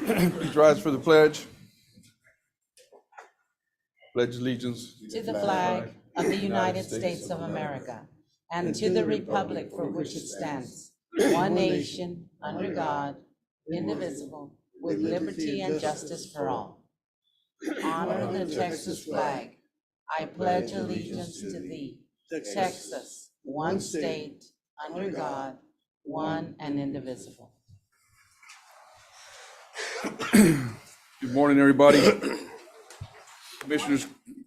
Please rise for the pledge. Pledge allegiance to the flag of the United States of America and to the republic for which it stands, one nation, under God, indivisible, with liberty and justice for all. Honor the Texas flag. I pledge allegiance to thee, Texas, one state, under God, one and indivisible. Good morning, everybody.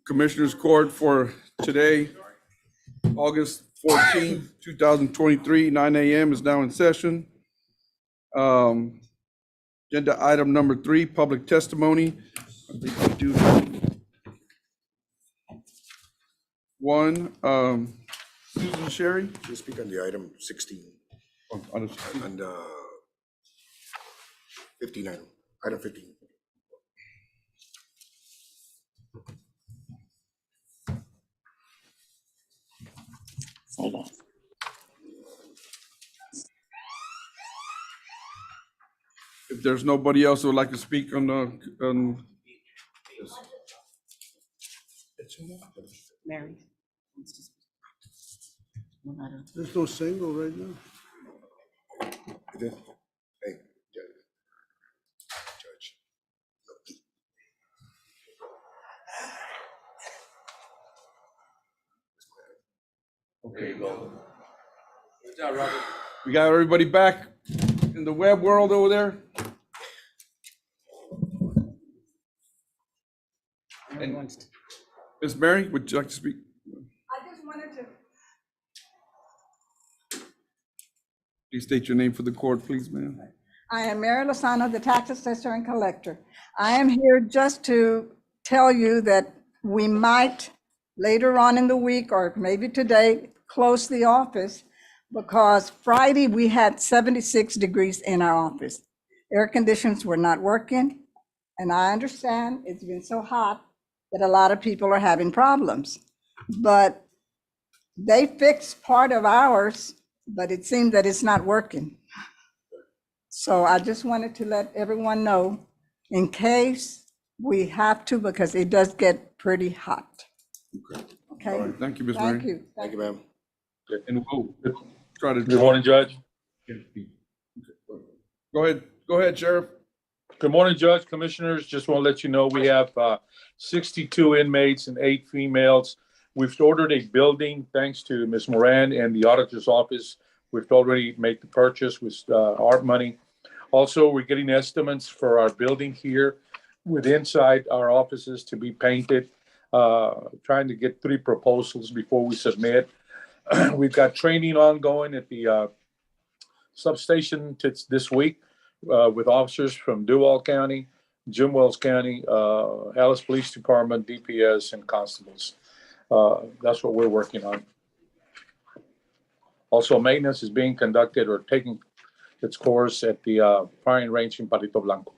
Commissioners Court for today, August 14th, 2023, 9 a.m. is now in session. Agenda item number 3, public testimony. I think we do have one. Susan Sherry? To speak on the item 16 and 15 item 15. If there's nobody else who would like to speak on the, Mary. There's no single right now. Hey, Judge. okay, we got everybody back in the web world over there? And Ms. Mary, would you like to speak? I just wanted to. Please state your name for the court, please, ma'am. I am Mary Lozano, the tax assessor and collector. I am here just to tell you that we might later on in the week, or maybe today, close the office because Friday we had 76 degrees in our office. Air conditions were not working, and I understand it's been so hot that a lot of people are having problems. But they fixed part of ours, but it seemed that it's not working. So I just wanted to let everyone know in case we have to, because it does get pretty hot. Okay? All right, thank you, Ms. Mary. Thank you. Thank you, ma'am. And we'll try to. Good morning, Judge. Go ahead, Sheriff. Good morning, Judge, Commissioners. Just want to let you know we have 62 inmates and 8 females. We've ordered a building thanks to Ms. Moran and the auditor's office. We've already made the purchase with our money. Also, we're getting estimates for our building here with inside our offices to be painted. Trying to get 3 proposals before we submit. We've got training ongoing at the substation this week with officers from Duval County, Jim Wells County, Alice Police Department, DPS, and constables. That's what we're working on. Also, maintenance is being conducted or taking its course at the firing range in Palito Blanco.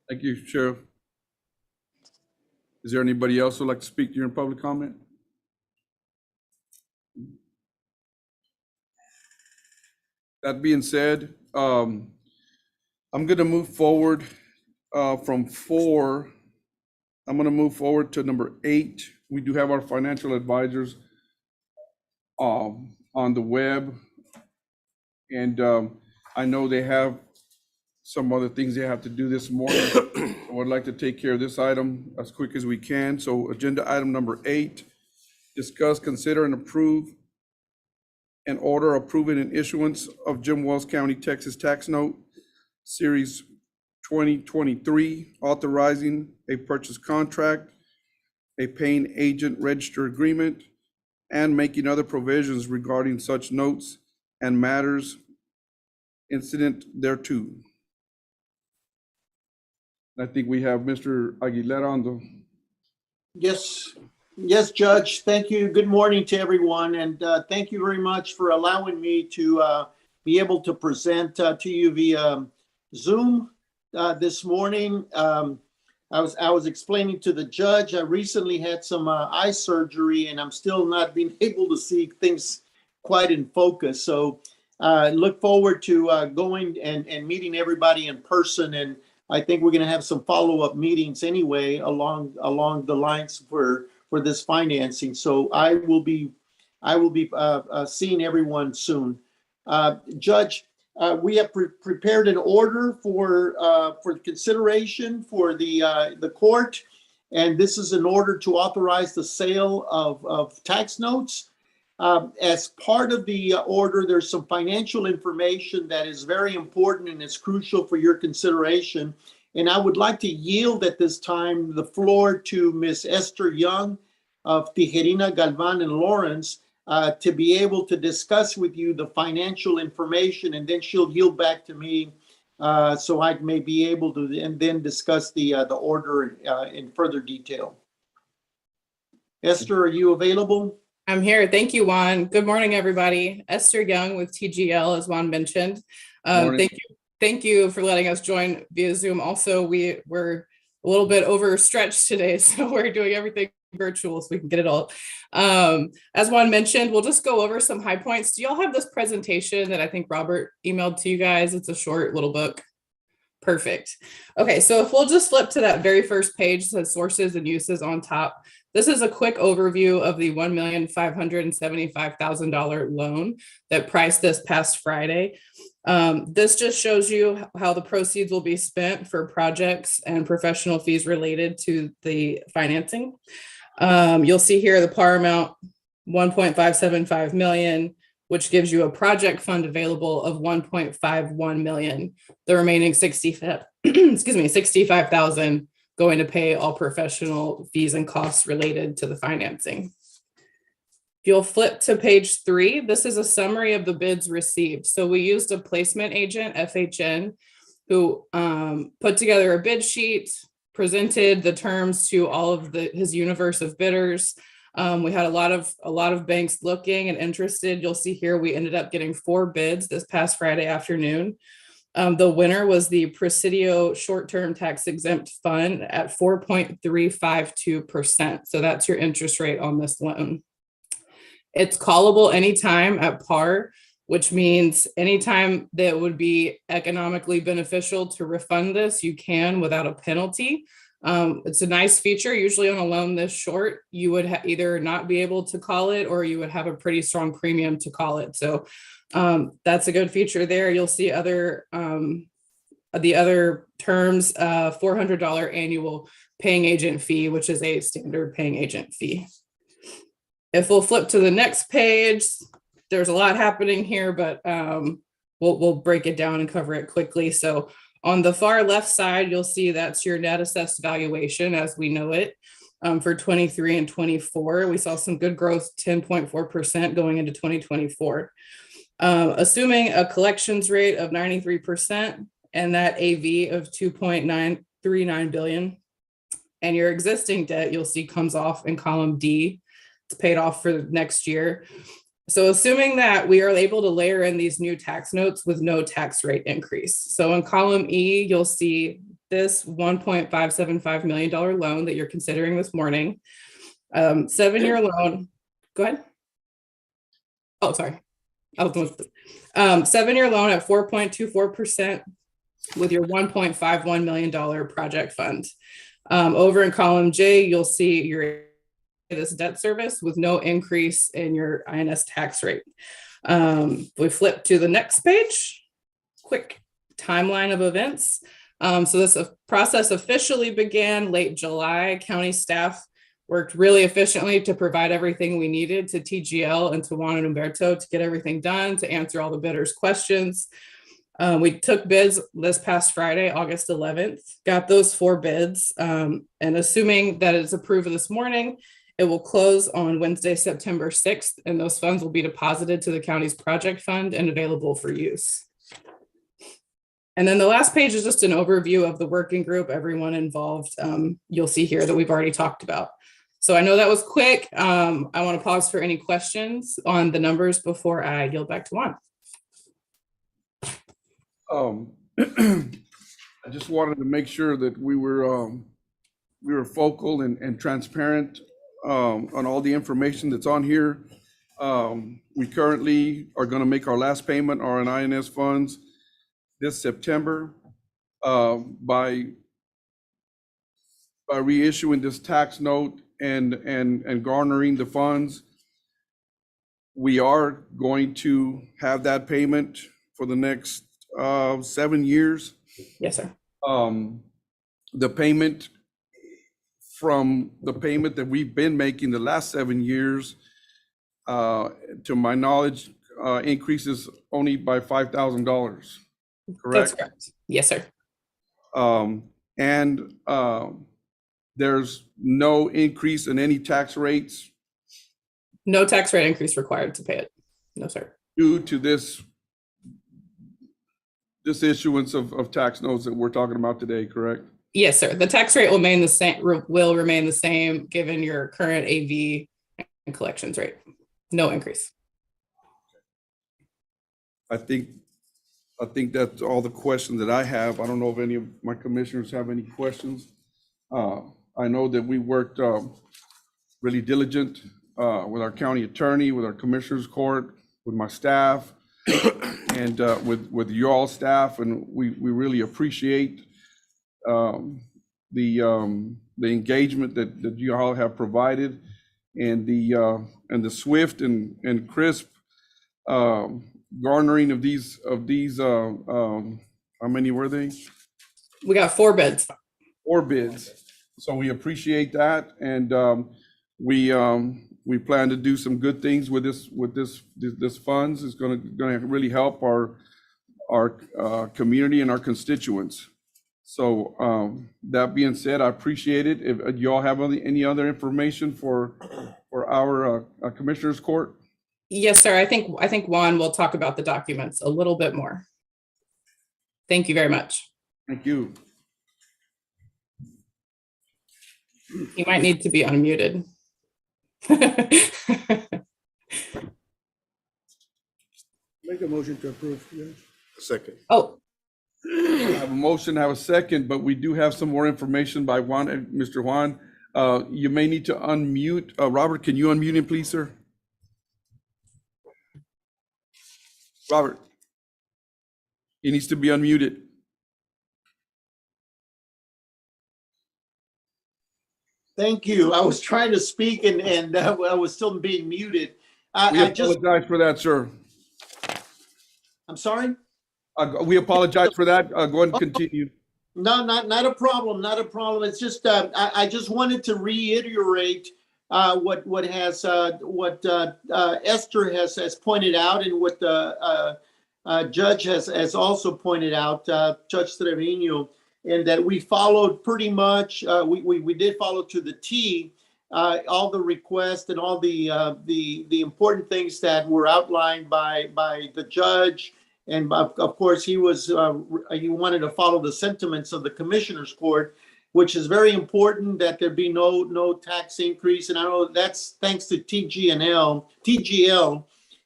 Thank you, Sheriff. Is there anybody else who'd like to speak during public comment? That being said, I'm going to move forward from 4. I'm going to move forward to number 8. We do have our financial advisors on the web, and I know they have some other things they have to do this morning. I would like to take care of this item as quick as we can. So agenda item number 8, discuss, consider, and approve an order approving an issuance of Jim Wells County, Texas tax note, series 2023, authorizing a purchase contract, a paying agent register agreement, and making other provisions regarding such notes and matters incident thereto. I think we have Mr. Aguilera on the. Yes, Judge. Thank you. Good morning to everyone. And thank you very much for allowing me to be able to present to you via Zoom this morning. I was explaining to the judge, I recently had some eye surgery and I'm still not being able to see things quite in focus. So look forward to going and meeting everybody in person. And I think we're going to have some follow-up meetings anyway along the lines for this financing. So I will be seeing everyone soon. Judge, we have prepared an order for consideration for the court, and this is an order to authorize the sale of tax notes. As part of the order, there's some financial information that is very important and is crucial for your consideration. And I would like to yield at this time the floor to Ms. Esther Young of Tijerina, Galvan, and Lawrence to be able to discuss with you the financial information, and then she'll yield back to me so I may be able to and then discuss the order in further detail. Esther, are you available? I'm here. Thank you, Juan. Good morning, everybody. Esther Young with TGL, as Juan mentioned. Morning. Thank you for letting us join via Zoom. Also, we're a little bit overstretched today, so we're doing everything virtual so we can get it all. As Juan mentioned, we'll just go over some high points. Do y'all have this presentation that I think Robert emailed to you guys? It's a short little book. Perfect. Okay, so if we'll just flip to that very first page that says sources and uses on top, this is a quick overview of the $1,575,000 loan that priced this past Friday. This just shows you how the proceeds will be spent for projects and professional fees related to the financing. You'll see here the par amount, 1.575 million, which gives you a project fund available of 1.51 million. The remaining 65,000 going to pay all professional fees and costs related to the financing. If you'll flip to page 3, this is a summary of the bids received. So we used a placement agent, FHN, who put together a bid sheet, presented the terms to all of his universe of bidders. We had a lot of banks looking and interested. You'll see here we ended up getting 4 bids this past Friday afternoon. The winner was the Presidio short-term tax exempt fund at 4.352%. So that's your interest rate on this loan. It's callable anytime at par, which means anytime that would be economically beneficial to refund this, you can without a penalty. It's a nice feature. Usually on a loan this short, you would either not be able to call it or you would have a pretty strong premium to call it. So that's a good feature there. You'll see the other terms, $400 annual paying agent fee, which is a standard paying agent fee. If we'll flip to the next page, there's a lot happening here, but we'll break it down and cover it quickly. So on the far left side, you'll see that's your net assessed valuation as we know it. For 23 and 24, we saw some good growth, 10.4% going into 2024. Assuming a collections rate of 93% and that AV of 2.939 billion, and your existing debt, you'll see comes off in column D. It's paid off for next year. So assuming that we are able to layer in these new tax notes with no tax rate increase. So in column E, you'll see this $1.575 million loan that you're considering this morning. 7-year loan. Go ahead. Oh, sorry. 7-year loan at 4.24% with your $1.51 million project fund. Over in column J, you'll see your this debt service with no increase in your INS tax rate. We flip to the next page. Quick timeline of events. So this process officially began late July. County staff worked really efficiently to provide everything we needed to TGL and to Juan and Humberto to get everything done, to answer all the bidders' questions. We took bids this past Friday, August 11th, got those 4 bids. And assuming that it's approved this morning, it will close on Wednesday, September 6th, and those funds will be deposited to the county's project fund and available for use. And then the last page is just an overview of the working group, everyone involved. You'll see here that we've already talked about. So I know that was quick. I want to pause for any questions on the numbers before I yield back to Juan. I just wanted to make sure that we were we were vocal and transparent on all the information that's on here. We currently are going to make our last payment on INS funds this September by reissuing this tax note and garnering the funds. We are going to have that payment for the next 7 years. Yes, sir. The payment from the payment that we've been making the last 7 years, to my knowledge, increases only by $5,000, That's correct? correct. Yes, sir. And there's no increase in any tax rates No tax rate increase required to pay it. No, sir. due to this issuance of tax notes that we're talking about today, correct? Yes, sir. The tax rate will remain the same given your current AV and collections rate. No increase. I think that's all the questions that I have. I don't know if any of my commissioners have any questions. I know that we worked really diligent with our county attorney, with our commissioners court, with my staff, and with your all staff, and we really appreciate the engagement that you all have provided, and the swift and crisp garnering of these how many were they? We got 4 bids. 4 bids. So we appreciate that, and we plan to do some good things with this funds. It's going to really help our community and our constituents. So that being said, I appreciate it. If you all have any other information for our commissioners court. Yes, sir. I think Juan will talk about the documents a little bit more. Thank you very much. Thank you. You might need to be unmuted. Make a motion to approve, yes. Second. Oh, I have a motion, I have a second, but we do have some more information by Mr. Juan. You may need to unmute. Robert, can you unmute him, please, sir? Robert, he needs to be unmuted. Thank you. I was trying to speak and I was still being muted. We apologize for that, sir. I'm sorry? We apologize for that. Go ahead and continue. No, not a problem. Not a problem. It's just I just wanted to reiterate what Esther has pointed out, and what the judge has also pointed out, Judge Trevino, and that we followed pretty much. We did follow to the T all the requests and all the important things that were outlined by the judge. And of course, he wanted to follow the sentiments of the commissioners court, which is very important, that there be no tax increase. And I know that's thanks to TGL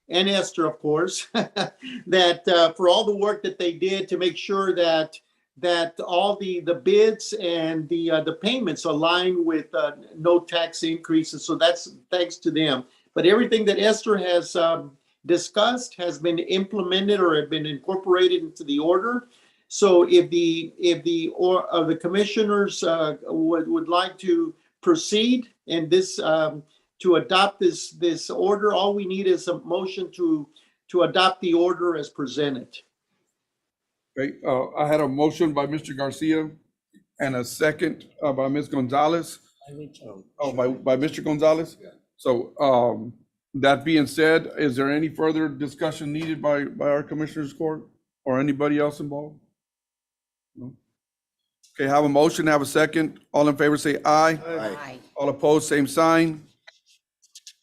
and Esther, of course, that for all the work that they did to make sure that all the bids and the payments align with no tax increases. So that's thanks to them. But everything that Esther has discussed has been implemented or have been incorporated into the order. So if the commissioners would like to proceed and this to adopt this order, all we need is a motion to adopt the order as presented. Okay, I had a motion by Mr. Garcia and a second by Ms. Gonzalez. By Mr. Gonzalez. So that being said, is there any further discussion needed by our commissioners court or anybody else involved? No? Okay, have a motion, have a second. All in favor say aye. Aye. All opposed, same sign.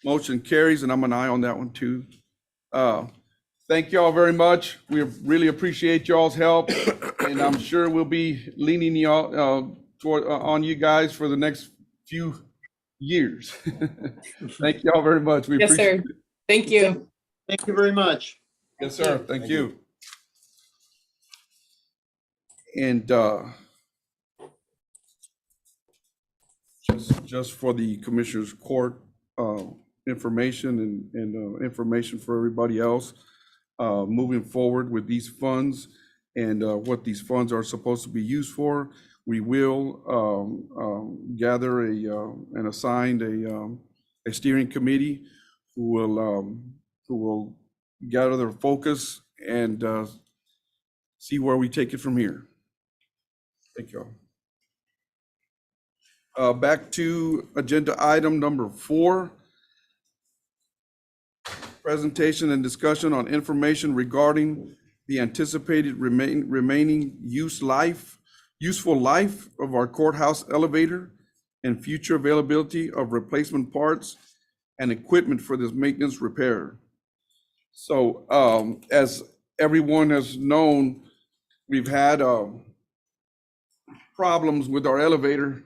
Motion carries, and I'm an aye on that one too. Thank you all very much. We really appreciate y'all's help, and I'm sure we'll be leaning y'all on you guys for the next few years. Thank you all very much. We yes, appreciate sir. it. Thank you. Thank you very much. Yes, sir. Thank you. And just for the Commissioners Court information and information for everybody else, moving forward with these funds and what these funds are supposed to be used for. We will gather and assign a steering committee who will gather their focus and see where we take it from here. Thank you all. Back to agenda item number 4. Presentation and discussion on information regarding the anticipated remaining useful life of our courthouse elevator and future availability of replacement parts and equipment for this maintenance repair. So as everyone has known, we've had problems with our elevator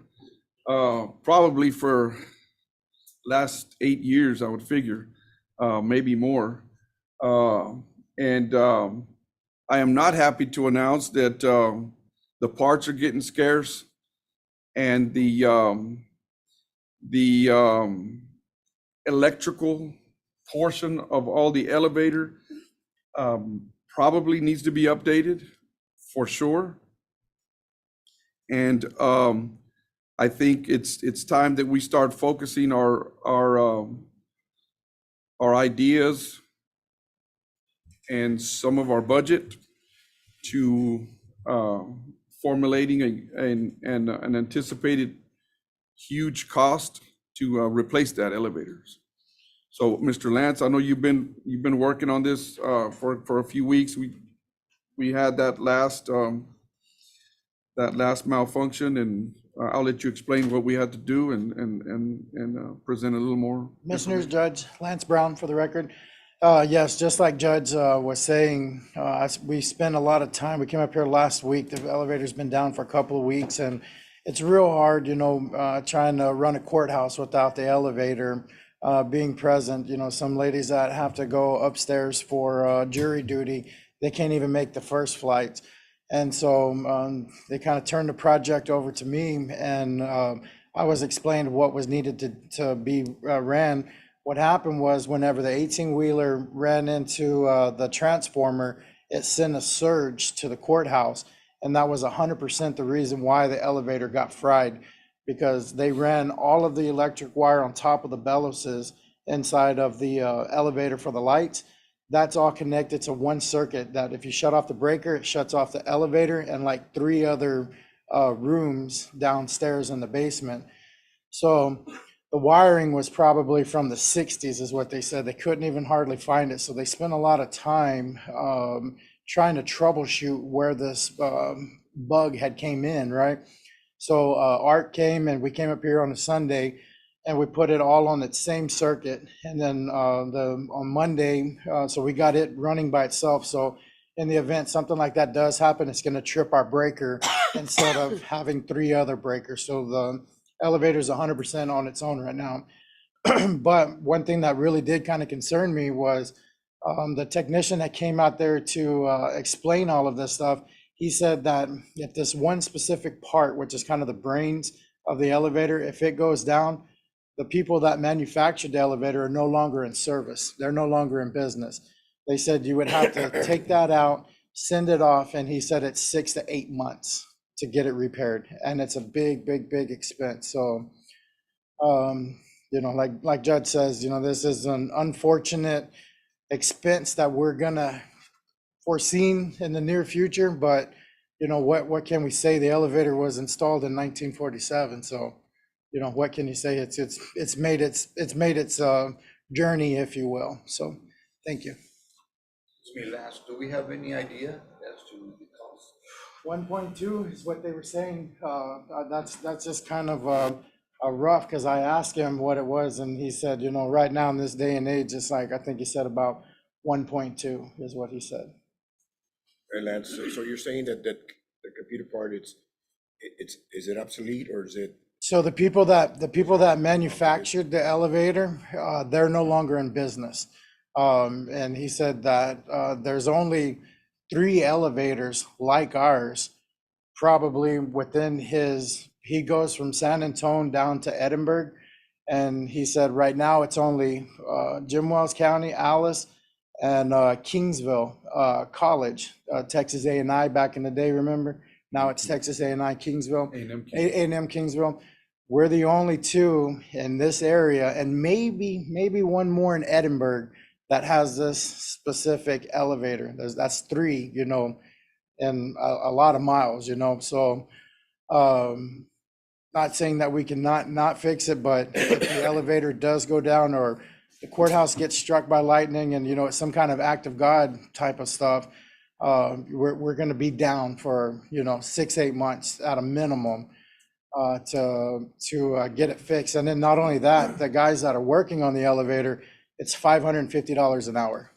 probably for last 8 years, I would figure, maybe more. And I am not happy to announce that the parts are getting scarce, and the electrical portion of all the elevator probably needs to be updated for sure. And I think it's time that we start focusing our ideas and some of our budget to formulating an anticipated huge cost to replace that elevators. So, Mr. Lance, I know you've been working on this for a few weeks. We had that last malfunction, and I'll let you explain what we had to do and present a little more. Commissioners, Judge Lance Brown for the record. Yes, just like Judge was saying, we spent a lot of time. We came up here last week. The elevator's been down for a couple of weeks, and it's real hard, trying to run a courthouse without the elevator being present. Some ladies that have to go upstairs for jury duty, they can't even make the first flight. And so they kind of turned the project over to me, and I was explained what was needed to be ran. What happened was whenever the 18-wheeler ran into the transformer, it sent a surge to the courthouse. And that was 100% the reason why the elevator got fried, because they ran all of the electric wire on top of the bellows inside of the elevator for the lights. That's all connected to one circuit that if you shut off the breaker, it shuts off the elevator and like 3 other rooms downstairs in the basement. So the wiring was probably from the 60s is what they said. They couldn't even hardly find it. So they spent a lot of time trying to troubleshoot where this bug had came in, right? So Art came, and we came up here on a Sunday, and we put it all on that same circuit. And then on Monday, so we got it running by itself. So in the event something like that does happen, it's going to trip our breaker instead of having 3 other breakers. So the elevator is 100% on its own right now. But one thing that really did kind of concern me was the technician that came out there to explain all of this stuff. He said that if this one specific part, which is kind of the brains of the elevator, if it goes down, the people that manufactured the elevator are no longer in service. They're no longer in business. They said you would have to take that out, send it off, and he said it's 6 to 8 months to get it repaired, and it's a big expense. So, like Judge says, this is an unfortunate expense that we're gonna foreseen in the near future. But what can we say? The elevator was installed in 1947, so. What can you say? It's made its journey, if you will. So, thank you. Lance, do we have any idea as to the cost? 1.2 is what they were saying. That's just kind of a rough, because I asked him what it was, and he said, right now in this day and age, it's like, I think he said about 1.2 is what he said. Hey, Lance, so you're saying that the computer part, is it obsolete, or is it? So the people that manufactured the elevator, they're no longer in business. And he said that there's only 3 elevators like ours, probably within his he goes from San Antonio down to Edinburgh. And he said right now it's only Jim Wells County, Alice, and Kingsville College, Texas A&I back in the day, remember? Now it's Texas A&I Kingsville, A&M Kingsville. We're the only two in this area, and maybe one more in Edinburgh that has this specific elevator. That's 3, you know, and a lot of miles, you know. So not saying that we can not fix it, but if the elevator does go down or the courthouse gets struck by lightning and, you know, it's some kind of act of God type of stuff, we're going to be down for, you know, 6-8 months at a minimum to get it fixed. And then not only that, the guys that are working on the elevator, it's $550 an hour.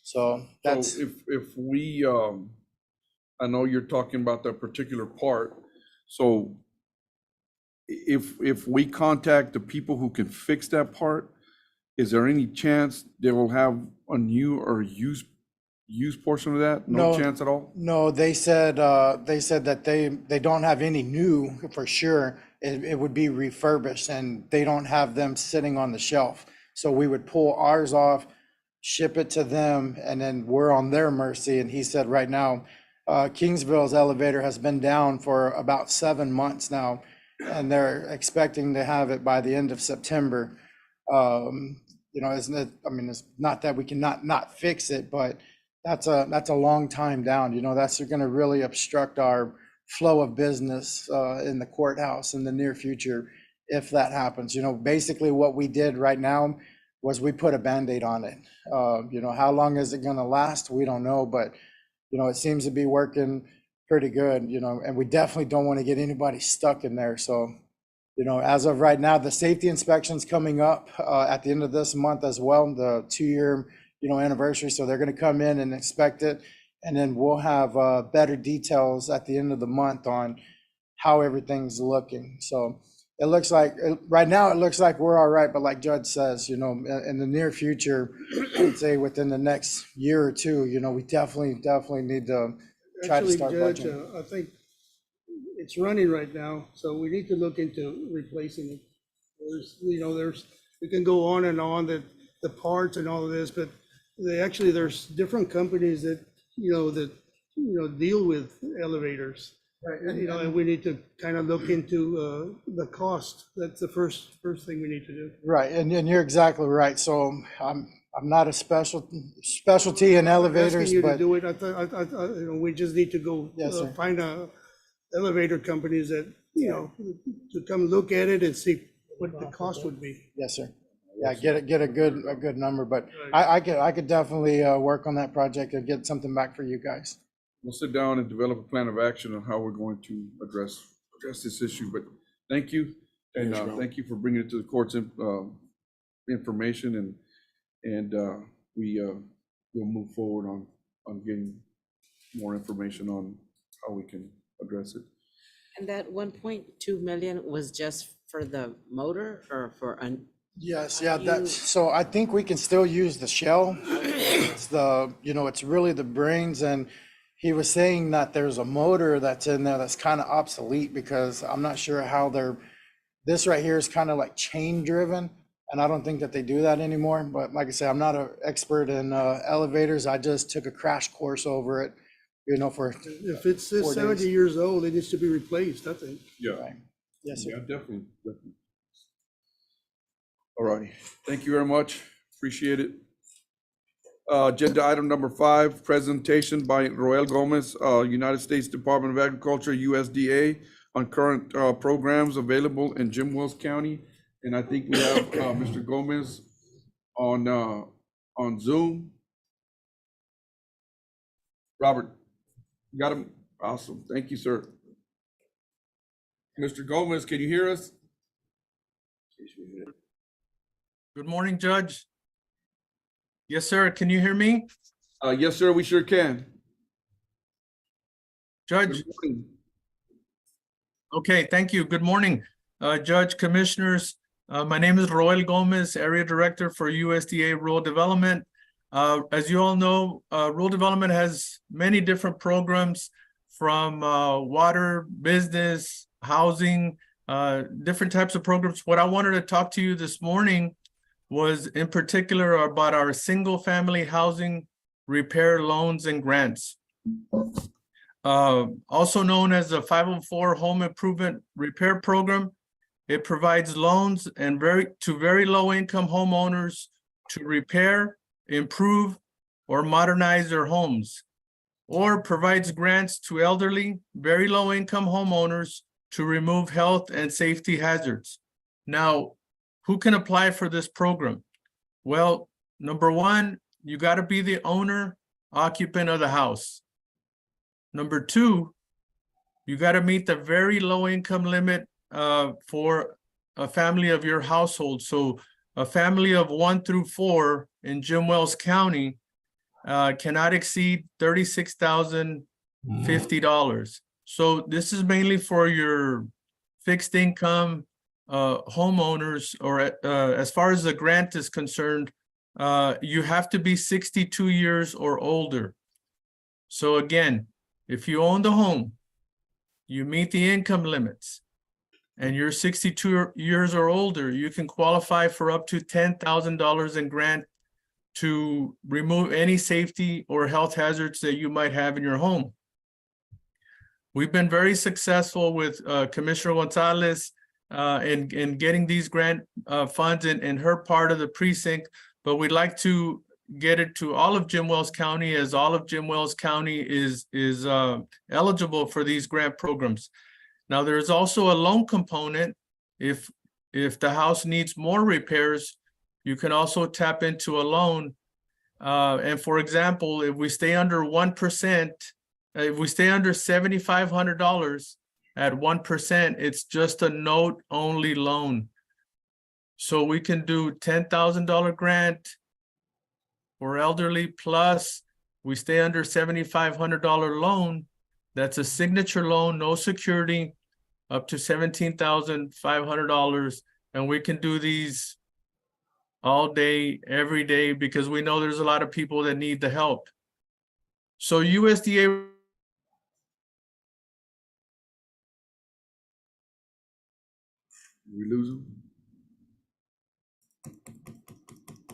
So that's. So if we, I know you're talking about that particular part. So if we contact the people who can fix that part, is there any chance they will have a new or used portion of that? No chance at all? No, they said that they don't have any new for sure. It would be refurbished, and they don't have them sitting on the shelf. So we would pull ours off, ship it to them, and then we're on their mercy. And he said right now, Kingsville's elevator has been down for about 7 months now, and they're expecting to have it by the end of September. You know, isn't it? I mean, it's not that we can not fix it, but that's a long time down. You know, that's going to really obstruct our flow of business in the courthouse in the near future if that happens. You know, basically what we did right now was we put a Band-Aid on it. You know, how long is it going to last? We don't know, but you know, it seems to be working pretty good. You know, and we definitely don't want to get anybody stuck in there. So, you know, as of right now, the safety inspection's coming up at the end of this month as well, the 2-year, you know, anniversary. So they're going to come in and inspect it, and then we'll have better details at the end of the month on how everything's looking. So it looks like right now it looks like we're all right, but like Judge says, you know, in the near future, I'd say within the next year or two, you know, we definitely need to try to start Judge, budgeting. I think it's running right now, so we need to look into replacing it. We can go on and on the parts and all of this, but there's different companies that deal with elevators. Right. You know, and we need to kind of look into the cost. That's the first thing we need to do. Right, and you're exactly right. So I'm not a specialty in elevators, Asking you to but do it, we just need to go Yes, sir. find elevator companies that, to come look at it and see what the cost would be. yes, sir. Yeah, get a good number, but I could definitely work on that project and get something back for you guys. We'll sit down and develop a plan of action on how we're going to address this issue. But thank you, and thank you for bringing it to the court's information, and we'll move forward on getting more information on how we can address it. And that 1.2 million was just for the motor or for Yes, yeah, so I think we can still use the shell. It's it's really the brains, and he was saying that there's a motor that's in there that's kind of obsolete because I'm not sure how this right here is kind of like chain driven, and I don't think that they do that anymore. But like I say, I'm not an expert in elevators. I just took a crash course over it, for If it's 4 days. 70 years old, it needs to be replaced, I think. Yeah. Right. Yes, sir. Yeah, definitely. All righty. Thank you very much. Appreciate it. Agenda item number 5, presentation by Roel Gomez, United States Department of Agriculture, USDA, on current programs available in Jim Wells County. And I think we have Mr. Gomez on Zoom. Robert, you got him? Awesome. Thank you, sir. Mr. Gomez, can you hear us? Good morning, Judge. Yes, sir. Can you hear me? Yes, sir, we sure can. Judge, Good morning. okay, thank you. Good morning, Judge, Commissioners. My name is Roel Gomez, Area Director for USDA Rural Development. As you all know, Rural Development has many different programs from water, business, housing, different types of programs. What I wanted to talk to you this morning was in particular about our single-family housing repair loans and grants. Also known as the 504 Home Improvement Repair Program. It provides loans and to very low-income homeowners to repair, improve, or modernize their homes, or provides grants to elderly, very low-income homeowners to remove health and safety hazards. Now, who can apply for this program? Well, number one, you got to be the owner, occupant of the house. Number two, you got to meet the very low income limit for a family of your household. So a family of 1 through 4 in Jim Wells County cannot exceed $36,050. So this is mainly for your fixed income homeowners, or as far as the grant is concerned, you have to be 62 years or older. So again, if you own the home, you meet the income limits, and you're 62 years or older, you can qualify for up to $10,000 in grant to remove any safety or health hazards that you might have in your home. We've been very successful with Commissioner Gonzalez in getting these grant funds in her part of the precinct, but we'd like to get it to all of Jim Wells County, as all of Jim Wells County is eligible for these grant programs. Now, there's also a loan component. If the house needs more repairs, you can also tap into a loan. And for example, if we stay under 1%, if we stay under $7,500 at 1%, it's just a note-only loan. So we can do $10,000 grant for elderly, plus we stay under $7,500 loan. That's a signature loan, no security, up to $17,500. And we can do these all day, every day, because we know there's a lot of people that need the help. So USDA. We lose him?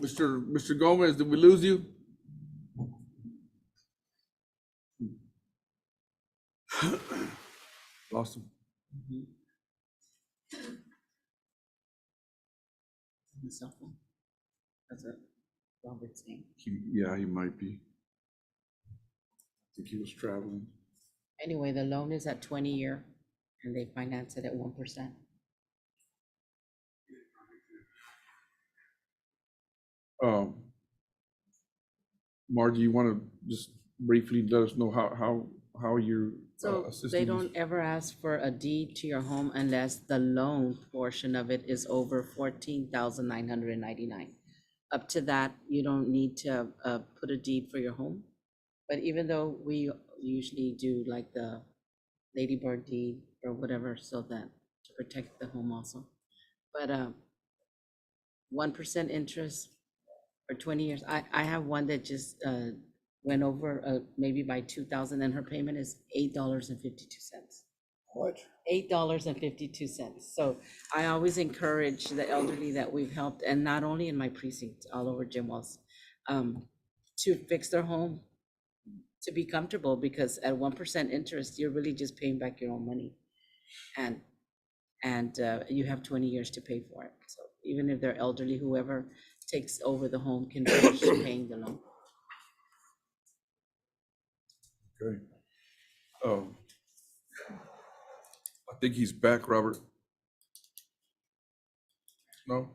Mr. Gomez, did we lose you? Lost him. The cell phone. That's what Robert's saying. Yeah, he might be. I think he was traveling. Anyway, the loan is at 20-year and they finance it at 1%. Margie, you want to just briefly let us know how you're So assisting they these- don't ever ask for a deed to your home unless the loan portion of it is over 14,999. Up to that, you don't need to put a deed for your home. But even though we usually do like the ladybird deed or whatever, so that to protect the home also. But 1% interest for 20 years. I have one that just went over maybe by 2,000, and her payment is $8.52. What? $8.52. So I always encourage the elderly that we've helped, and not only in my precinct, all over Jim Wells, to fix their home, to be comfortable, because at 1% interest, you're really just paying back your own money. And you have 20 years to pay for it. So even if they're elderly, whoever takes over the home can finish paying the loan. Okay. I think he's back, Robert. No?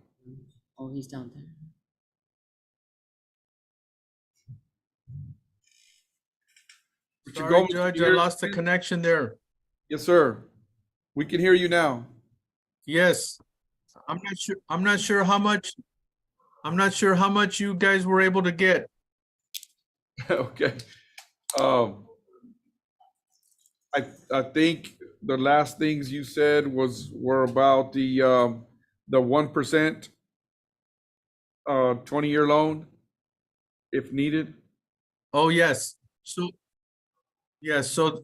Oh, he's down there. Mr. Sorry, Gomez, Judge, can you I hear us, lost the please? connection there. Yes, sir. We can hear you now. Yes, I'm not sure how much you guys were able to get. Okay. I think the last things you said were about the 1% 20-year loan, if needed. Oh, yes. So, yes, so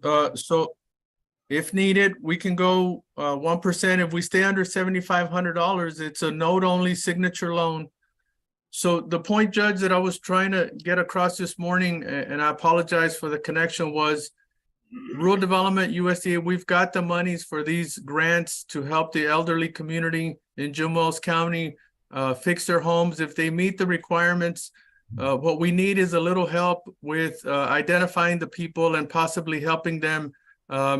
If needed, we can go 1%. If we stay under $7,500, it's a note-only signature loan. So the point, Judge, that I was trying to get across this morning, and I apologize for the connection, was Rural Development, USDA, we've got the monies for these grants to help the elderly community in Jim Wells County fix their homes if they meet the requirements. What we need is a little help with identifying the people and possibly helping them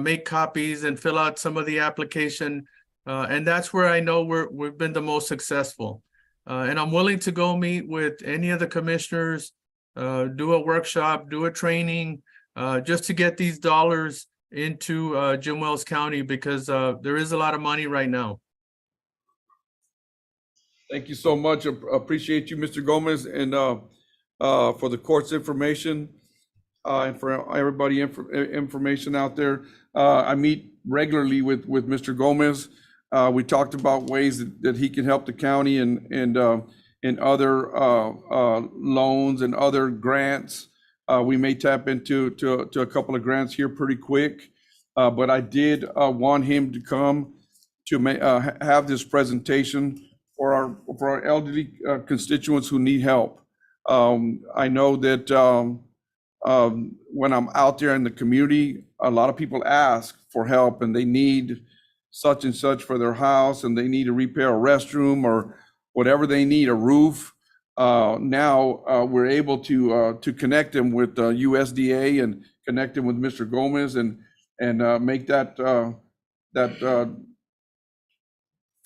make copies and fill out some of the application. And that's where I know we've been the most successful. And I'm willing to go meet with any of the commissioners, do a workshop, do a training, just to get these dollars into Jim Wells County, because there is a lot of money right now. Thank you so much. Appreciate you, Mr. Gomez, and for the court's information and for everybody information out there. I meet regularly with Mr. Gomez. We talked about ways that he can help the county and other loans and other grants. We may tap into a couple of grants here pretty quick, but I did want him to come to have this presentation for our elderly constituents who need help. I know that when I'm out there in the community, a lot of people ask for help and they need such and such for their house, and they need to repair a restroom or whatever they need, a roof. Now we're able to connect them with USDA and connect them with Mr. Gomez and make that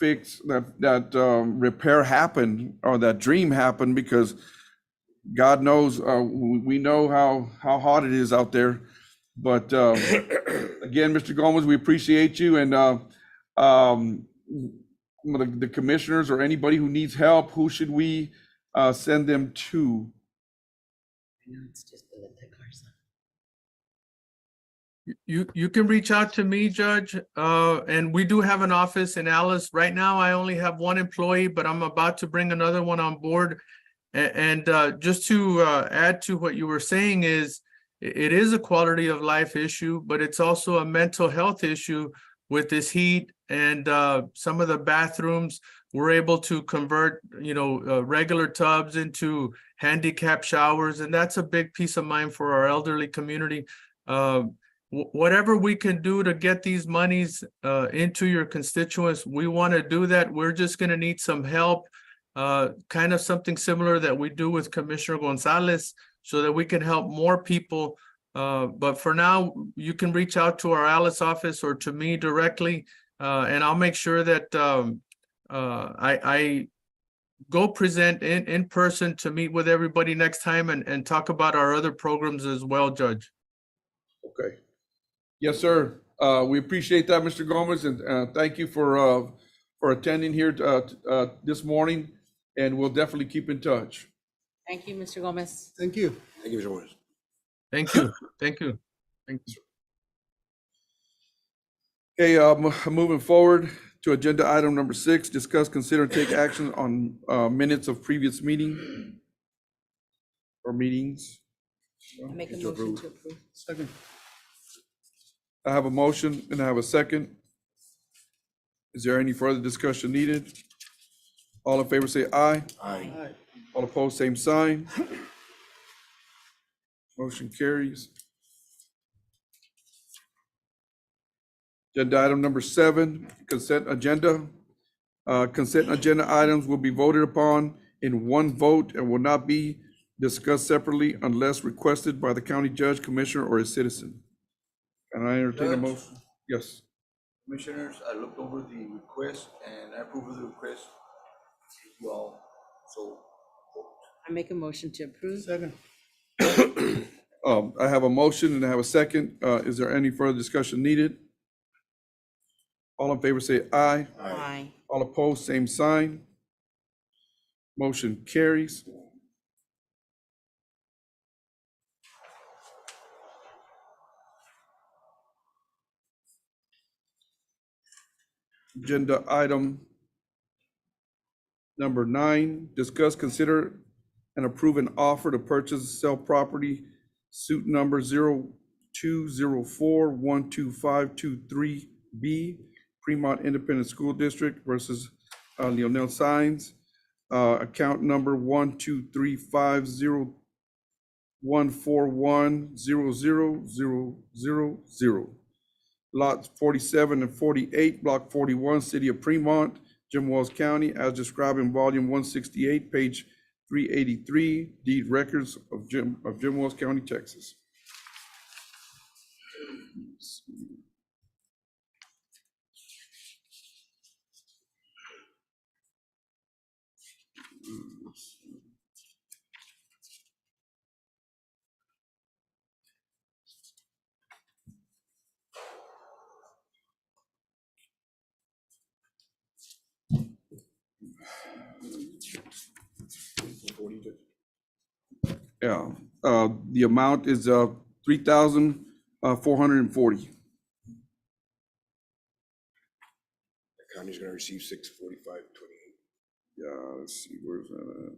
fix, that repair happen, or that dream happen, because God knows we know how hot it is out there. But again, Mr. Gomez, we appreciate you, and the commissioners or anybody who needs help, who should we send them to? You can reach out to me, Judge, and we do have an office in Alice. Right now, I only have one employee, but I'm about to bring another one on board. And just to add to what you were saying, is it is a quality of life issue, but it's also a mental health issue with this heat, and some of the bathrooms we're able to convert, regular tubs into handicap showers, and that's a big peace of mind for our elderly community. Whatever we can do to get these monies into your constituents, we want to do that. We're just going to need some help, kind of something similar that we do with Commissioner Gonzalez, so that we can help more people. But for now, you can reach out to our Alice office or to me directly, and I'll make sure that I go present in person to meet with everybody next time and talk about our other programs as well, Judge. Okay. Yes, sir. We appreciate that, Mr. Gomez, and thank you for attending here this morning, and we'll definitely keep in touch. Thank you, Mr. Gomez. Thank you. Thank you, Mr. Morris. Thank you. Thank you. Thank you. Okay, moving forward to agenda item number 6, discuss, consider, and take action on minutes of previous meeting or meetings. I make a motion to approve. Second. I have a motion and I have a second. Is there any further discussion needed? All in favor say aye. Aye. Aye. All opposed, same sign. Motion carries. Agenda item number 7, consent agenda. Consent agenda items will be voted upon in one vote and will not be discussed separately unless requested by the county judge, commissioner, or a citizen. Can I entertain a Judge? motion? Yes. Commissioners, I looked over the request and I approve of the request as well. So, I make a motion to approve. Second. I have a motion and I have a second. Is there any further discussion needed? All in favor say aye. Aye. All opposed, same sign. Motion carries. Agenda item number 9, discuss, consider, and approve an offer to purchase, sell property, suit number 204-12523B, Fremont Independent School District versus Leonel Signs. Account number 1235014100000. Lots 47 and 48, Block 41, City of Fremont, Jim Wells County, as described in Volume 168, page 383, deed records of Jim Wells County, Texas. Yeah, the amount is $3,440. The county's gonna receive 645.28. Yeah, let's see, where's that at?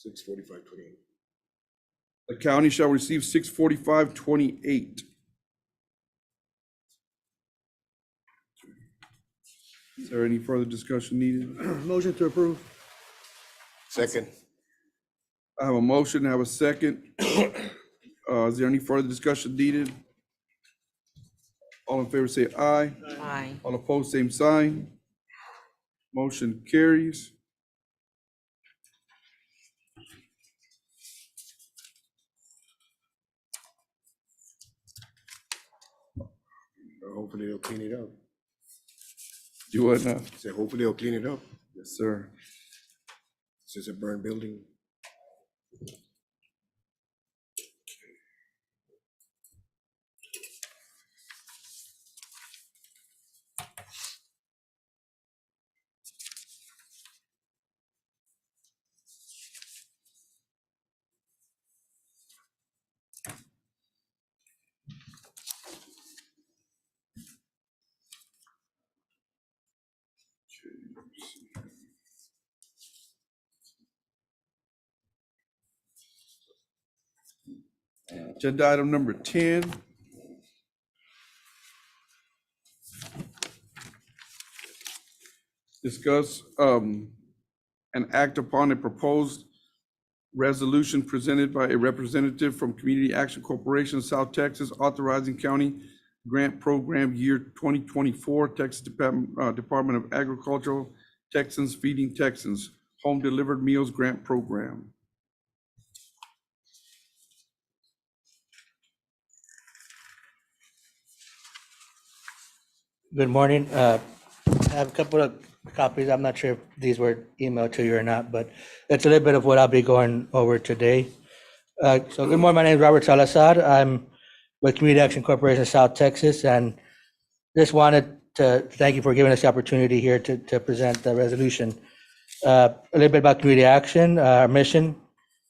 645.28. The county shall receive 645.28. Is there any further discussion needed? Motion to approve. Second. I have a motion, I have a second. Is there any further discussion needed? All in favor say aye. Aye. All opposed, same sign. Motion carries. Hopefully they'll clean it up. Do what now? Say, hopefully they'll clean it up. Yes, sir. Since a burned building. Agenda item number 10. Discuss and act upon a proposed resolution presented by a representative from Community Action Corporation of South Texas authorizing county grant program year 2024, Texas Department of Agriculture, Texans Feeding Texans, Home Delivered Meals Grant Program. Good morning. I have a couple of copies. I'm not sure if these were emailed to you or not, but that's a little bit of what I'll be going over today. So good morning, my name is Robert Salazar. I'm with Community Action Corporation of South Texas, and just wanted to thank you for giving us the opportunity here to present the resolution. A little bit about Community Action. Our mission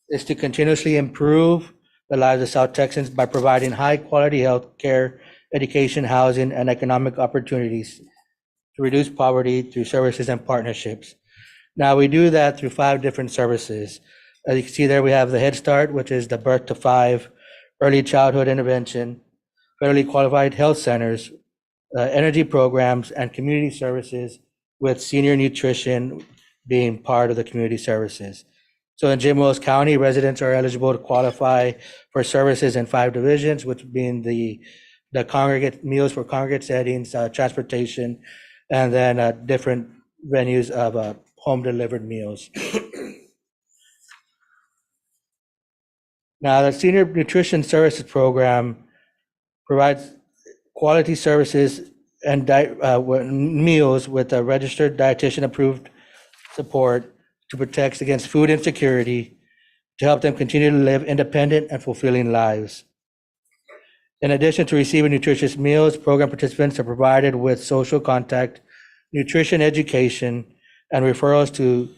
is to continuously improve the lives of South Texans by providing high-quality health care, education, housing, and economic opportunities to reduce poverty through services and partnerships. Now, we do that through 5 different services. As you can see there, we have the Head Start, which is the birth to 5, early childhood intervention, federally qualified health centers, energy programs, and community services, with senior nutrition being part of the community services. So in Jim Wells County, residents are eligible to qualify for services in 5 divisions, which being the congregate meals for congregate settings, transportation, and then different venues of home delivered meals. Now, the Senior Nutrition Services Program provides quality services and meals with a registered dietitian approved support to protect against food insecurity, to help them continue to live independent and fulfilling lives. In addition to receiving nutritious meals, program participants are provided with social contact, nutrition education, and referrals to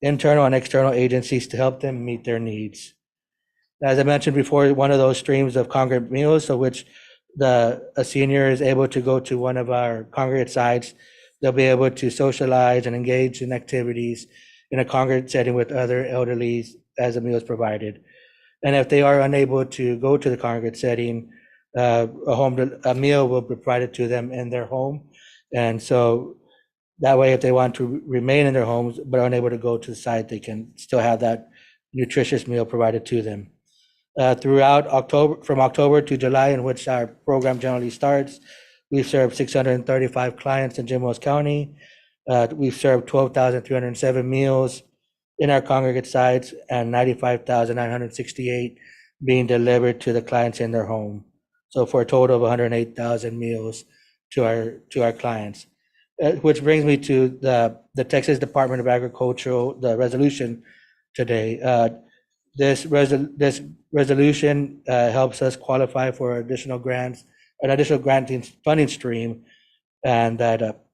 internal and external agencies to help them meet their needs. As I mentioned before, one of those streams of congregate meals, so which a senior is able to go to one of our congregate sites, they'll be able to socialize and engage in activities in a congregate setting with other elderly as the meal is provided. And if they are unable to go to the congregate setting, a meal will be provided to them in their home. And so that way, if they want to remain in their homes but are unable to go to the site, they can still have that nutritious meal provided to them. Throughout October, from October to July, in which our program generally starts, we've served 635 clients in Jim Wells County. We've served 12,307 meals in our congregate sites and 95,968 being delivered to the clients in their home. So for a total of 108,000 meals to our clients. Which brings me to the Texas Department of Agriculture, the resolution today. This resolution helps us qualify for additional grants, an additional granting funding stream, and that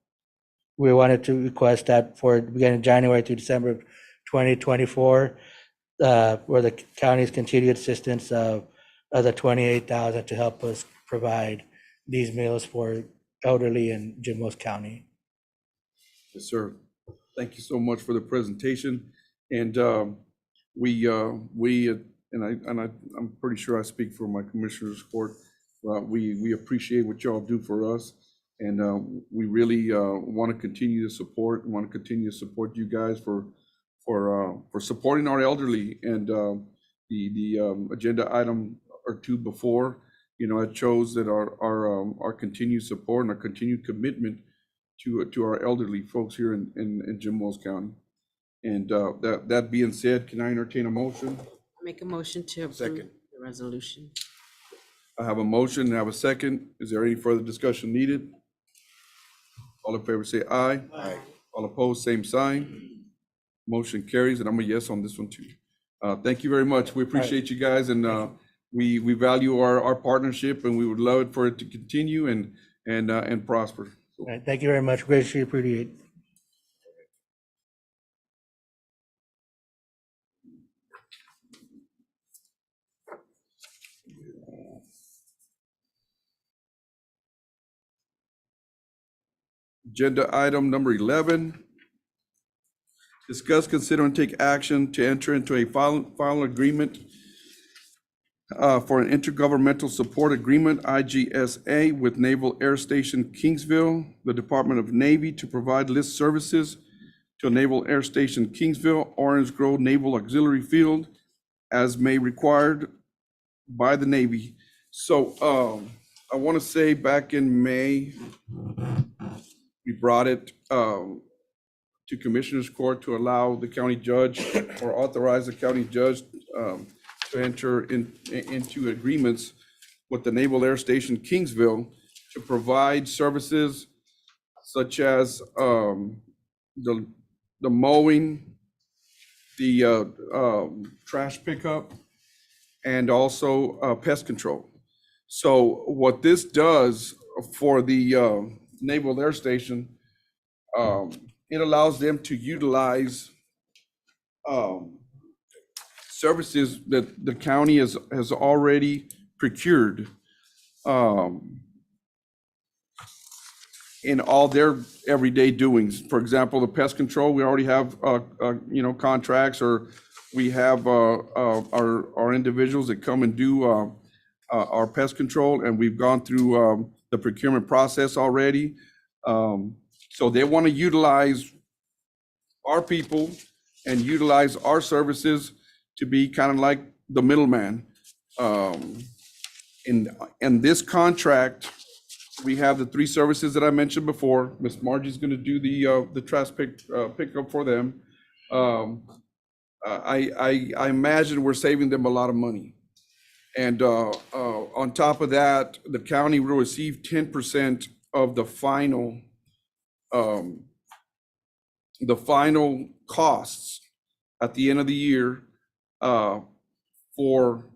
we wanted to request that for beginning January to December of 2024, where the county's continued assistance of the 28,000 to help us provide these meals for elderly in Jim Wells County. Yes, sir. Thank you so much for the presentation. And I'm pretty sure I speak for my commissioners court. We appreciate what y'all do for us. And we really want to continue to support you guys for supporting our elderly. And the agenda item or two before, it shows that our continued support and our continued commitment to our elderly folks here in Jim Wells County. And that being said, can I entertain a motion? Make a motion to approve Second. the resolution. I have a motion and I have a second. Is there any further discussion needed? All in favor say aye. Aye. All opposed, same sign. Motion carries, and I'm a yes on this one too. Thank you very much. We appreciate you guys, and we value our partnership, and we would love it for it to continue and prosper. All right, thank you very much. Greatly appreciate. Agenda item number 11. Discuss, consider, and take action to enter into a final agreement for an intergovernmental support agreement, IGSA, with Naval Air Station Kingsville, the Department of Navy, to provide list services to Naval Air Station Kingsville, Orange Grove Naval Auxiliary Field, as may required by the Navy. So I want to say back in May, we brought it to Commissioners Court to allow the county judge or authorize the county judge to enter into agreements with the Naval Air Station Kingsville to provide services such as the mowing, the trash pickup, and also pest control. So what this does for the Naval Air Station, it allows them to utilize services that the county has already procured in all their everyday doings. For example, the pest control, we already have contracts, or we have our individuals that come and do our pest control, and we've gone through the procurement process already. So they want to utilize our people and utilize our services to be kind of like the middleman. In this contract, we have the three services that I mentioned before. Miss Margie's going to do the trash pickup for them. I imagine we're saving them a lot of money. And on top of that, the county will receive 10% of the final costs at the end of the year for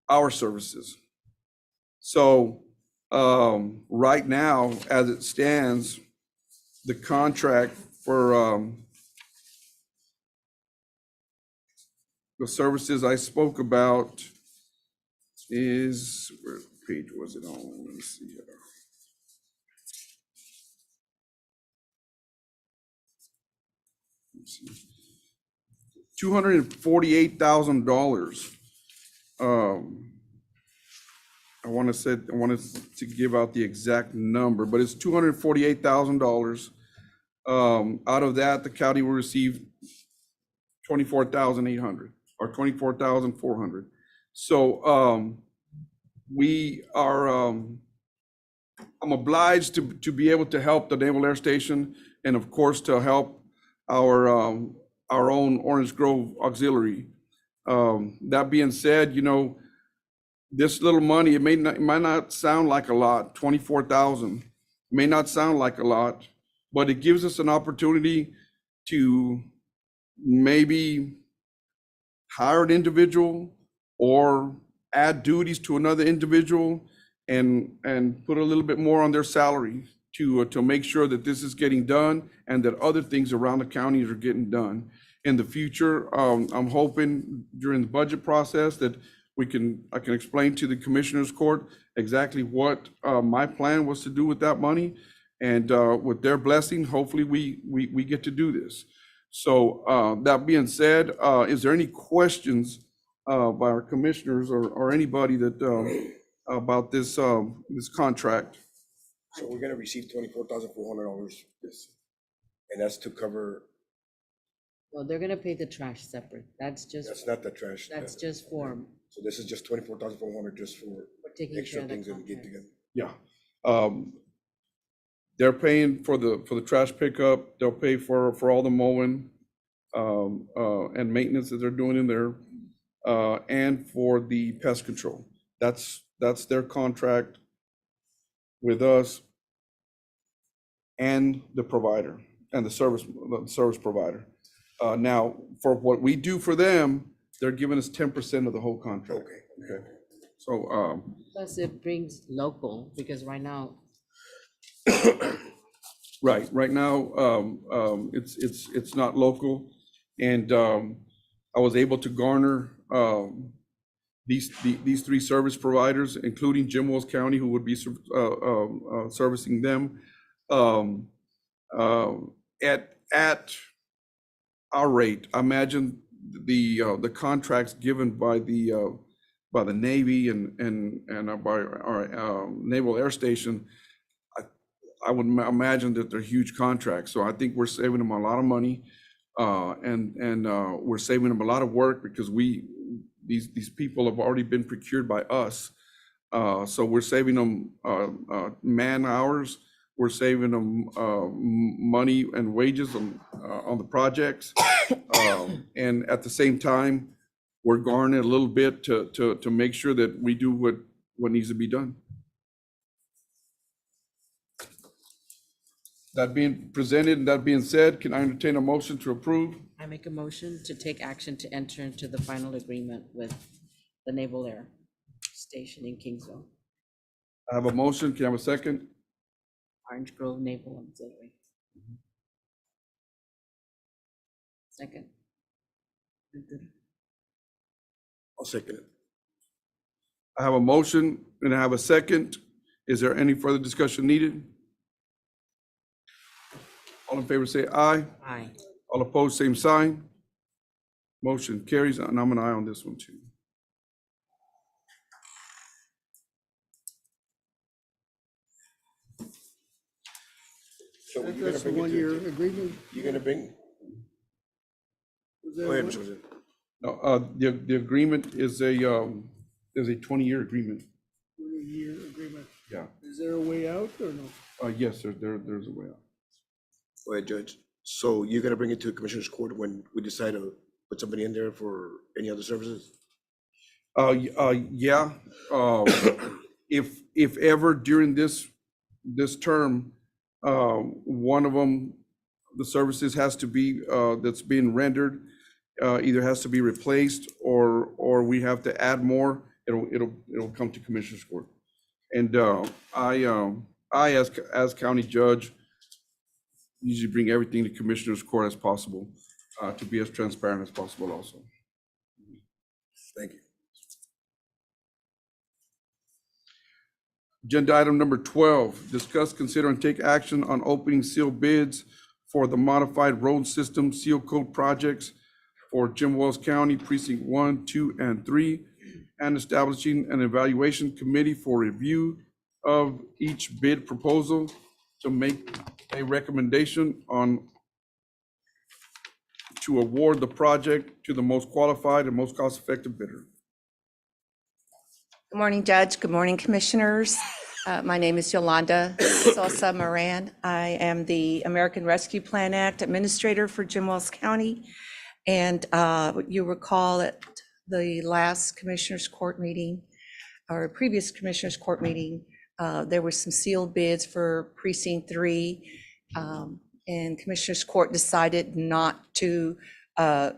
our services. So right now, as it stands, the contract for the services I spoke about is, where page was it on? Let me see here. $248,000 I wanted to give out the exact number, but it's $248,000. Out of that, the county will receive 24,800 or 24,400. So, we are, I'm obliged to be able to help the Naval Air Station and of course to help our own Orange Grove Auxiliary. That being said, you know, this little money, it might not sound like a lot, 24,000 may not sound like a lot, but it gives us an opportunity to maybe hire an individual or add duties to another individual and put a little bit more on their salary to make sure that this is getting done and that other things around the counties are getting done. In the future, I'm hoping during the budget process that I can explain to the Commissioners Court exactly what my plan was to do with that money. And with their blessing, hopefully we get to do this. So that being said, is there any questions by our commissioners or anybody that about this contract? So we're gonna receive $24,400. Yes. And that's to cover, Well, they're gonna pay the trash separate. that's not the trash. That's just for So this is just 24,400 just for taking care extra of the things that we get contract. together. Yeah. They're paying for the trash pickup. They'll pay for all the mowing and maintenance that they're doing in there, and for the pest control. That's their contract with us and the provider and the service provider. Now, for what we do for them, they're giving us 10% of the whole contract. Okay. So, Plus it brings local, because right now, right now, it's not local. And I was able to garner these three service providers, including Jim Wells County, who would be servicing them at our rate. I imagine the contracts given by the Navy and by our Naval Air Station. I would imagine that they're huge contracts. So I think we're saving them a lot of money, and we're saving them a lot of work because these people have already been procured by us. So we're saving them man hours. We're saving them money and wages on the projects, and at the same time, we're garnering a little bit to make sure that we do what needs to be done. That being presented and that being said, can I entertain a motion to approve? I make a motion to take action to enter into the final agreement with the Naval Air Station in Kingsville, I have a motion. Can I have a second? Orange Grove Naval Auxiliary. Second. I'll second it. I have a motion and I have a second. Is there any further discussion needed? All in favor say aye. Aye. All opposed, same sign. Motion carries, and I'm an aye on this one too. So you're gonna That's the bring it one-year to, agreement. you're gonna bring, Was that go ahead, what? Mr. Jose. No, the agreement is a 20-year agreement. 20-year agreement. Yeah. Is there a way out or no? Yes, there's a way out. Go ahead, Judge. So you're gonna bring it to Commissioner's Court when we decide to put somebody in there for any other services? Yeah. If ever during this term, one of them, the services has to be, that's being rendered, either has to be replaced or we have to add more, it'll come to Commissioner's Court. And I as county judge, usually bring everything to Commissioner's Court as possible, to be as transparent as possible also. Thank you. Agenda item number 12, discuss, consider, and take action on opening sealed bids for the modified road system seal coat projects for Jim Wells County Precinct 1, 2, and 3, and establishing an evaluation committee for review of each bid proposal to make a recommendation on to award the project to the most qualified and most cost-effective bidder. Good morning, Judge. Good morning, Commissioners. My name is Yolanda Sosa Moran. I am the American Rescue Plan Act Administrator for Jim Wells County. And you recall at the last Commissioners Court meeting, or previous Commissioners Court meeting, there were some sealed bids for Precinct 3. And Commissioners Court decided not to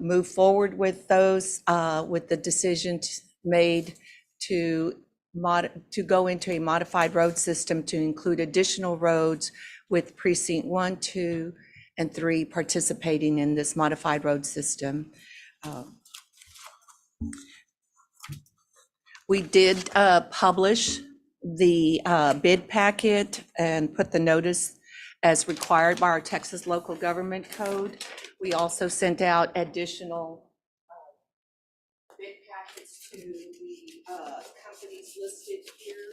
move forward with those, with the decision made to go into a modified road system to include additional roads, with Precinct 1, 2, and 3 participating in this modified road system. We did publish the bid packet and put the notice as required by our Texas Local Government Code. We also sent out additional bid packets to the companies listed here.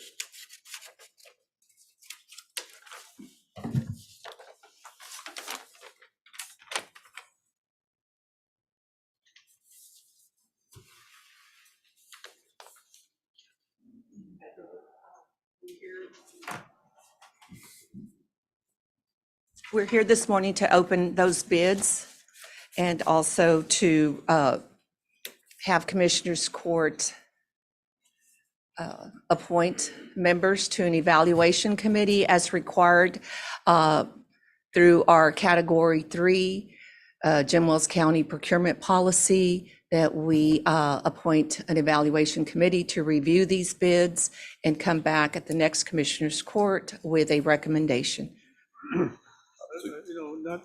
We're here this morning to open those bids and also to have Commissioners Court appoint members to an evaluation committee as required through our Category 3 Jim Wells County procurement policy, that we appoint an evaluation committee to review these bids and come back at the next Commissioners Court with a recommendation. I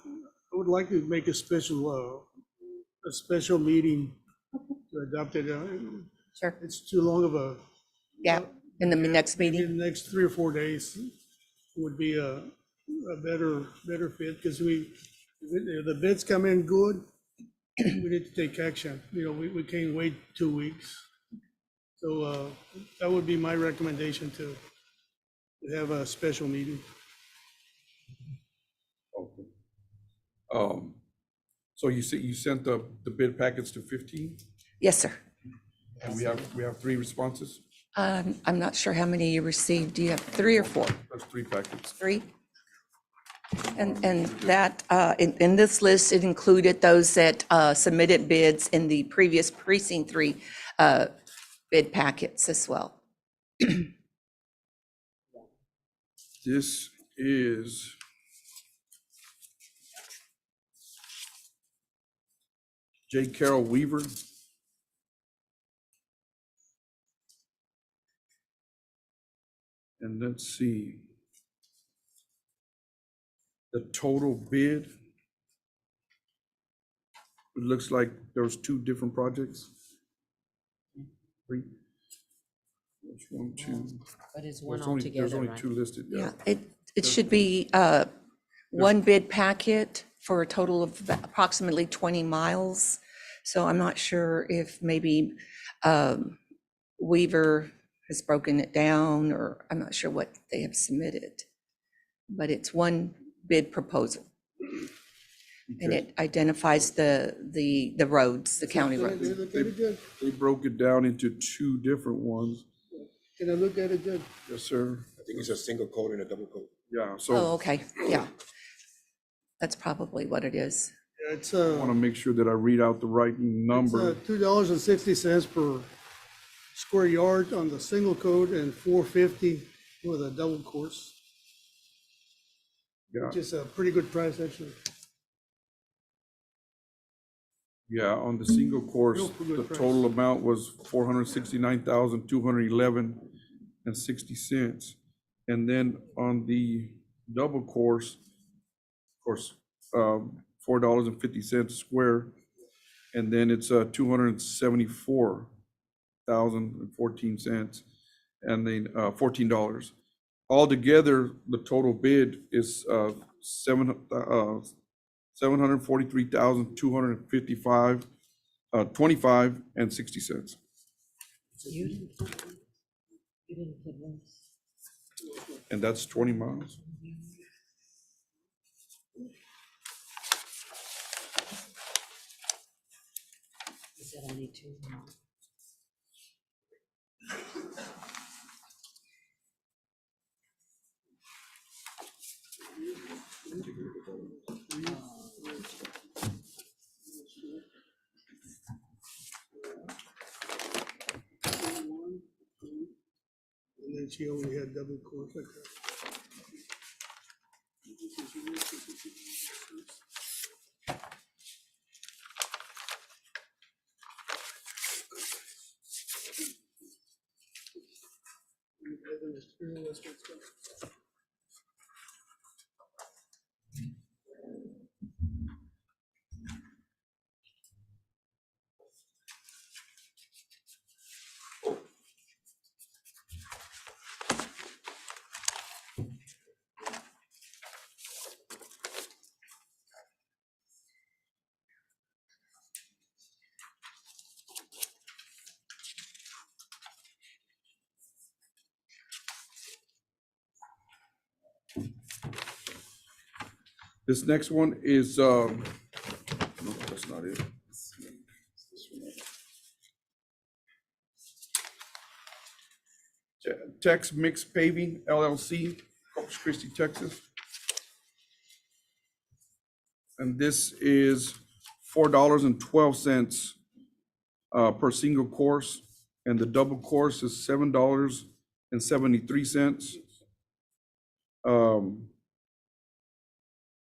would like to make a special meeting to adopt it. Sure. It's too long of a. Yeah, in the next meeting. In the next 3 or 4 days would be a better fit, because if the bids come in good, we need to take action. We can't wait 2 weeks. So that would be my recommendation, to have a special meeting. Okay. So you sent the bid packets to 15? Yes, sir. And we have 3 responses? I'm not sure how many you received. Do you have 3 or 4? That's 3 packets. 3? And that, in this list, it included those that submitted bids in the previous Precinct 3 bid packets as well. This is J. Carroll Weaver. And let's see. The total bid. It looks like there was 2 different projects. 3. There's 1, 2. But it's one There's altogether, only right? 2 listed. Yeah, it should be one bid packet for a total of approximately 20 miles. So I'm not sure if maybe Weaver has broken it down, or I'm not sure what they have submitted. But it's one bid proposal. And Okay. it identifies the roads, the county roads. Look at it good. They broke it down into 2 different ones. Can I look at it good? Yes, sir. I think it's a single coat and a double coat. Yeah, Oh, so okay, yeah. That's probably what it is. Yeah, it's I want to make sure that I read out the right number. $2.60 per square yard on the single coat, and $4.50 for the double course, Yeah, which is a pretty good price, actually. yeah, on the single course, Real good the price. total amount was $469,211.60. And then on the double course, of course, $4.50 a square. And then it's $274,014, and then $14. Altogether, the total bid is $743,255, 25 and 60 cents. You didn't put one. You didn't put one. And that's 20 miles. Is that only 2? And then she only had double course like that. This next one is, no, that's not it. Tex Mix Paving LLC, Corpus Christi, Texas. And this is $4.12 per single course, and the double course is $7.73.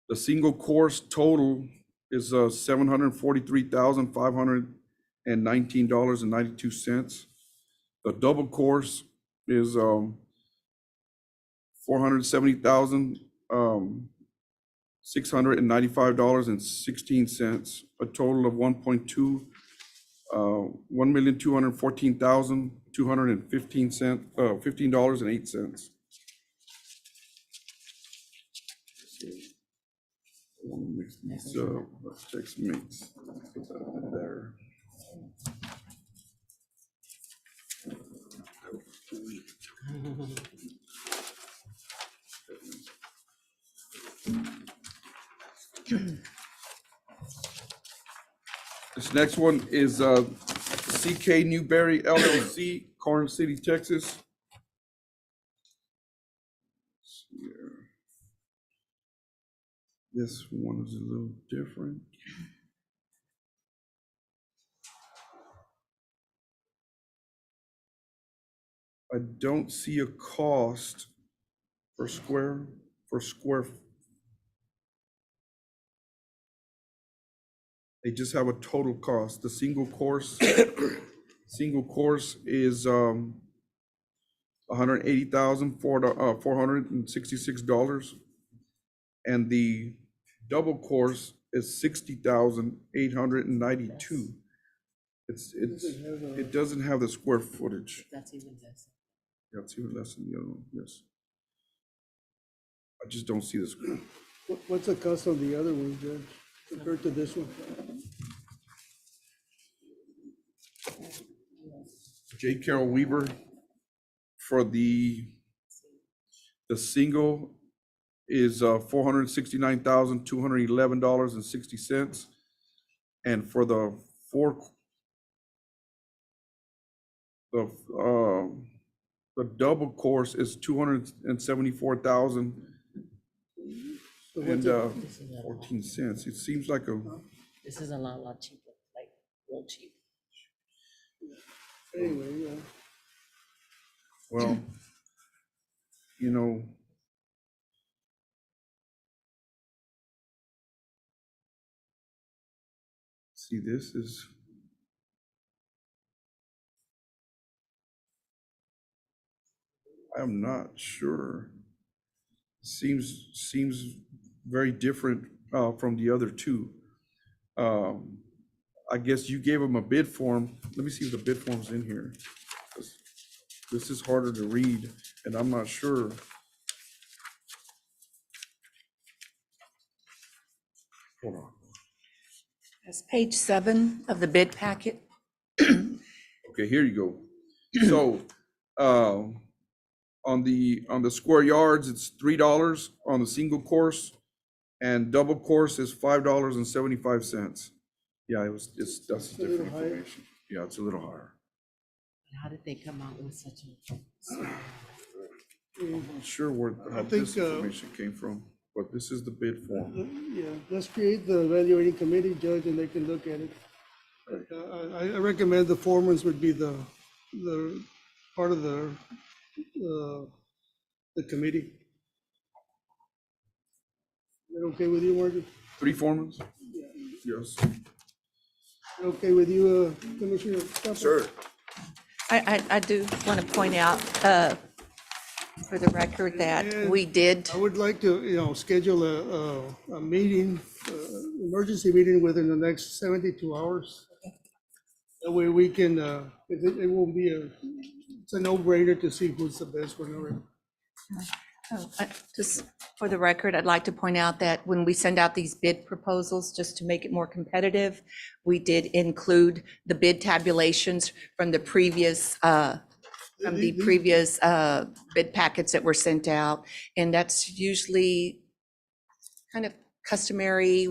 The single course total is $743,519.92. The double course is $470,695.16. A total of $1,214,215.08. I want to mix these up. Let's check some mix. Put that in there. This next one is CK Newberry LLC, Corn City, Texas. This one is a little different. I don't see a cost for square. They just have a total cost. The single course is $180,466, and the double course is $60,892. It doesn't have the square footage. That's even less. Yeah, it's even less than the other one, yes. I just don't see the square. What's the cost of the other one, Judge, compared to this one? J. Carroll Weaver for the single is $469,211.60. And for the double course is $274,014. It seems like This is a lot cheaper, like real cheap. Anyway, yeah. well, you know, see, this is, I'm not sure. Seems very different from the other two. I guess you gave them a bid form. Let me see if the bid form's in here. This is harder to read, and I'm not sure. Hold on. That's page 7 of the bid packet. Okay, here you go. So, on the square yards, it's $3 on the single course, and double course is $5.75. Yeah, that's a little different higher. information. Yeah, it's a little higher. How did they come out with such a? I'm not sure where how think, this information came from, but this is the bid form. Yeah, let's create the evaluating committee, Judge, and they can look at it. I recommend the foremans would be the part of the committee. Is that okay with you, Margie? 3 foremans? Yes. Okay with you, Commissioner? Scapa? Sir, I do want to point out for the record that And we did, I would like to, schedule a meeting, emergency meeting within the next 72 hours. That way we can, it won't be it's a no-brainer to see who's the best one. just for the record, I'd like to point out that when we send out these bid proposals, just to make it more competitive, we did include the bid tabulations from the previous bid packets that were sent out. And that's usually kind of customary.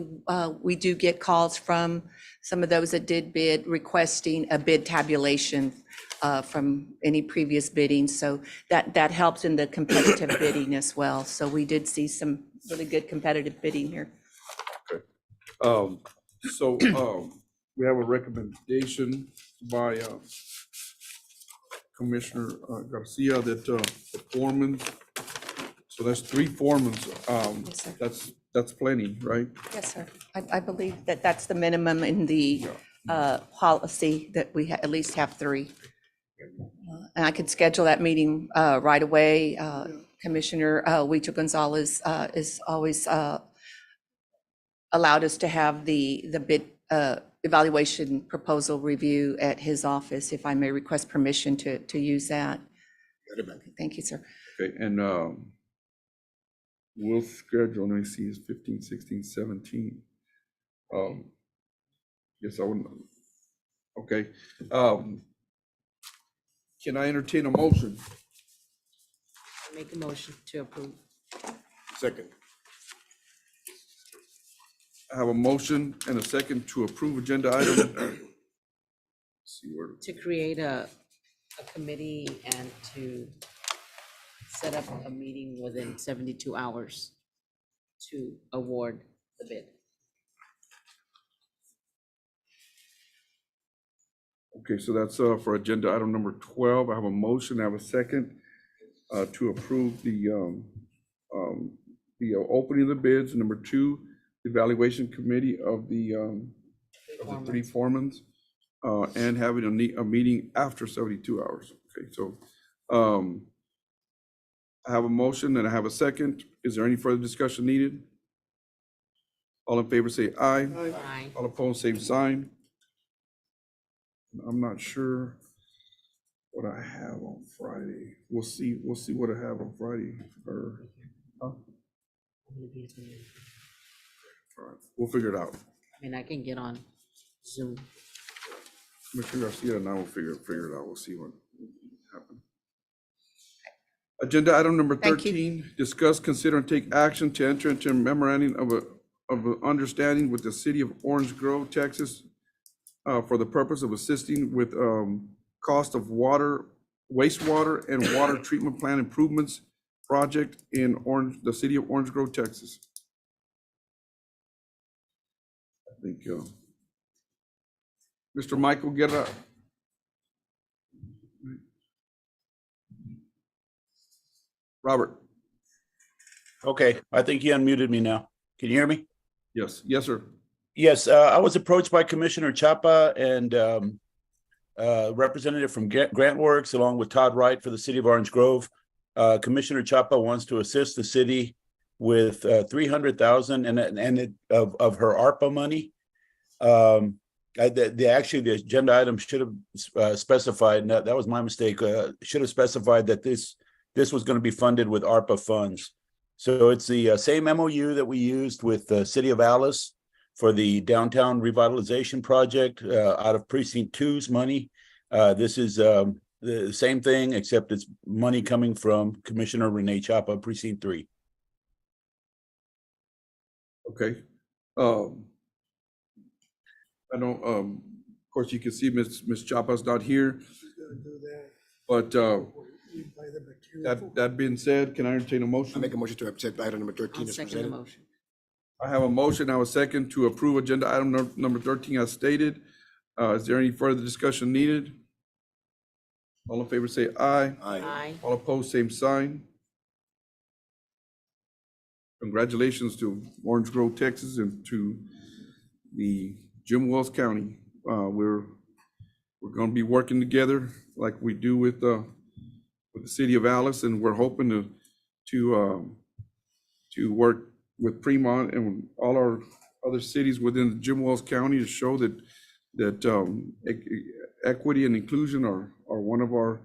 We do get calls from some of those that did bid requesting a bid tabulation from any previous bidding. So that helps in the competitive bidding as well. So we did see some really good competitive bidding here. So we have a recommendation by Commissioner Garcia that the foreman, so that's 3 foremans. Yes, sir. That's plenty, right? Yes, sir. I believe that that's the minimum in the policy, that we at least have 3. And I could schedule that meeting right away. Commissioner Huicho Gonzalez is always allowed us to have the bid evaluation proposal review at his office, if I may request permission to use that. Thank you, sir. Okay, and we'll schedule, let me see, it's 15, 16, 17. Yes, I wouldn't. Okay. Can I entertain a motion? Make a motion to approve. second. I have a motion and a second to approve agenda item. Let's see where, To create a committee and to set up a meeting within 72 hours to award the bid. okay, so that's for agenda item number 12. I have a motion, I have a second to approve the opening of the bids. Number 2, evaluation committee of the 3 foremans, and having a meeting after 72 hours. Okay, so I have a motion and I have a second. Is there any further discussion needed? All in favor say aye. Aye. All opposed, same sign. I'm not sure what I have on Friday. We'll see what I have on Friday. Or, huh? All right, we'll figure it out. I mean, I can get on Zoom. Commissioner Garcia and I will figure it out. We'll see what happens. Agenda item number Thank you. 13, discuss, consider, and take action to enter into a memorandum of understanding with the city of Orange Grove, Texas, for the purpose of assisting with cost of wastewater and water treatment plant improvements project in the city of Orange Grove, Texas. I think Mr. Michael Guerra. Robert. Okay, I think he unmuted me now. Can you hear me? Yes, sir. Yes, I was approached by Commissioner Chapa and representative from Grant Works, along with Todd Wright for the city of Orange Grove. Commissioner Chapa wants to assist the city with $300,000 of her ARPA money. Actually, the agenda item should have specified, and that was my mistake, should have specified that this was going to be funded with ARPA funds. So it's the same MOU that we used with the city of Alice for the downtown revitalization project out of Precinct 2's money. This is the same thing, except it's money coming from Commissioner Renee Chapa, Precinct 3. Okay. I don't, of course, you can see Ms. Chapa's not here, Gotta do that. but You buy the material. that being said, can I entertain a I motion? make a motion to accept item number 13 I'll as second the presented. motion. I have a motion, I have a second to approve agenda item number 13 as stated. Is there any further discussion needed? All in favor say aye. Aye. Aye. All opposed, same sign. Congratulations to Orange Grove, Texas, and to the Jim Wells County. We're going to be working together like we do with the city of Alice, and we're hoping to work with Fremont and all our other cities within Jim Wells County to show that equity and inclusion are one of our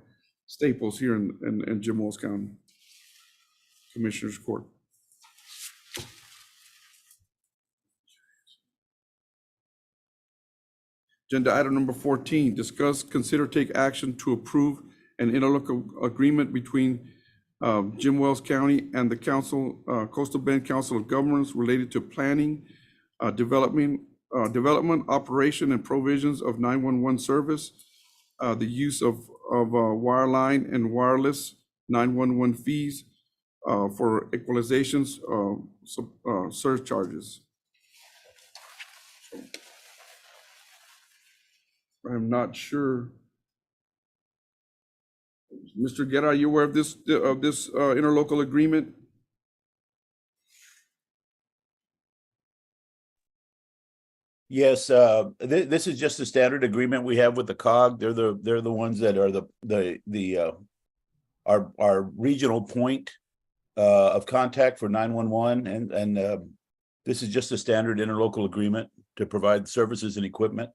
staples here in Jim Wells County. Commissioners Court. Agenda item number 14, discuss, consider, take action to approve an interlocal agreement between Jim Wells County and the Council, Coastal Bend Council of Governments related to planning, development, operation, and provisions of 911 service, the use of wireline and wireless 911 fees for equalizations, surcharges. I'm not sure. Mr. Guerra, are you aware of this interlocal agreement? Yes, this is just a standard agreement we have with the COG. They're the ones that are our regional point of contact for 911, and this is just a standard interlocal agreement to provide services and equipment.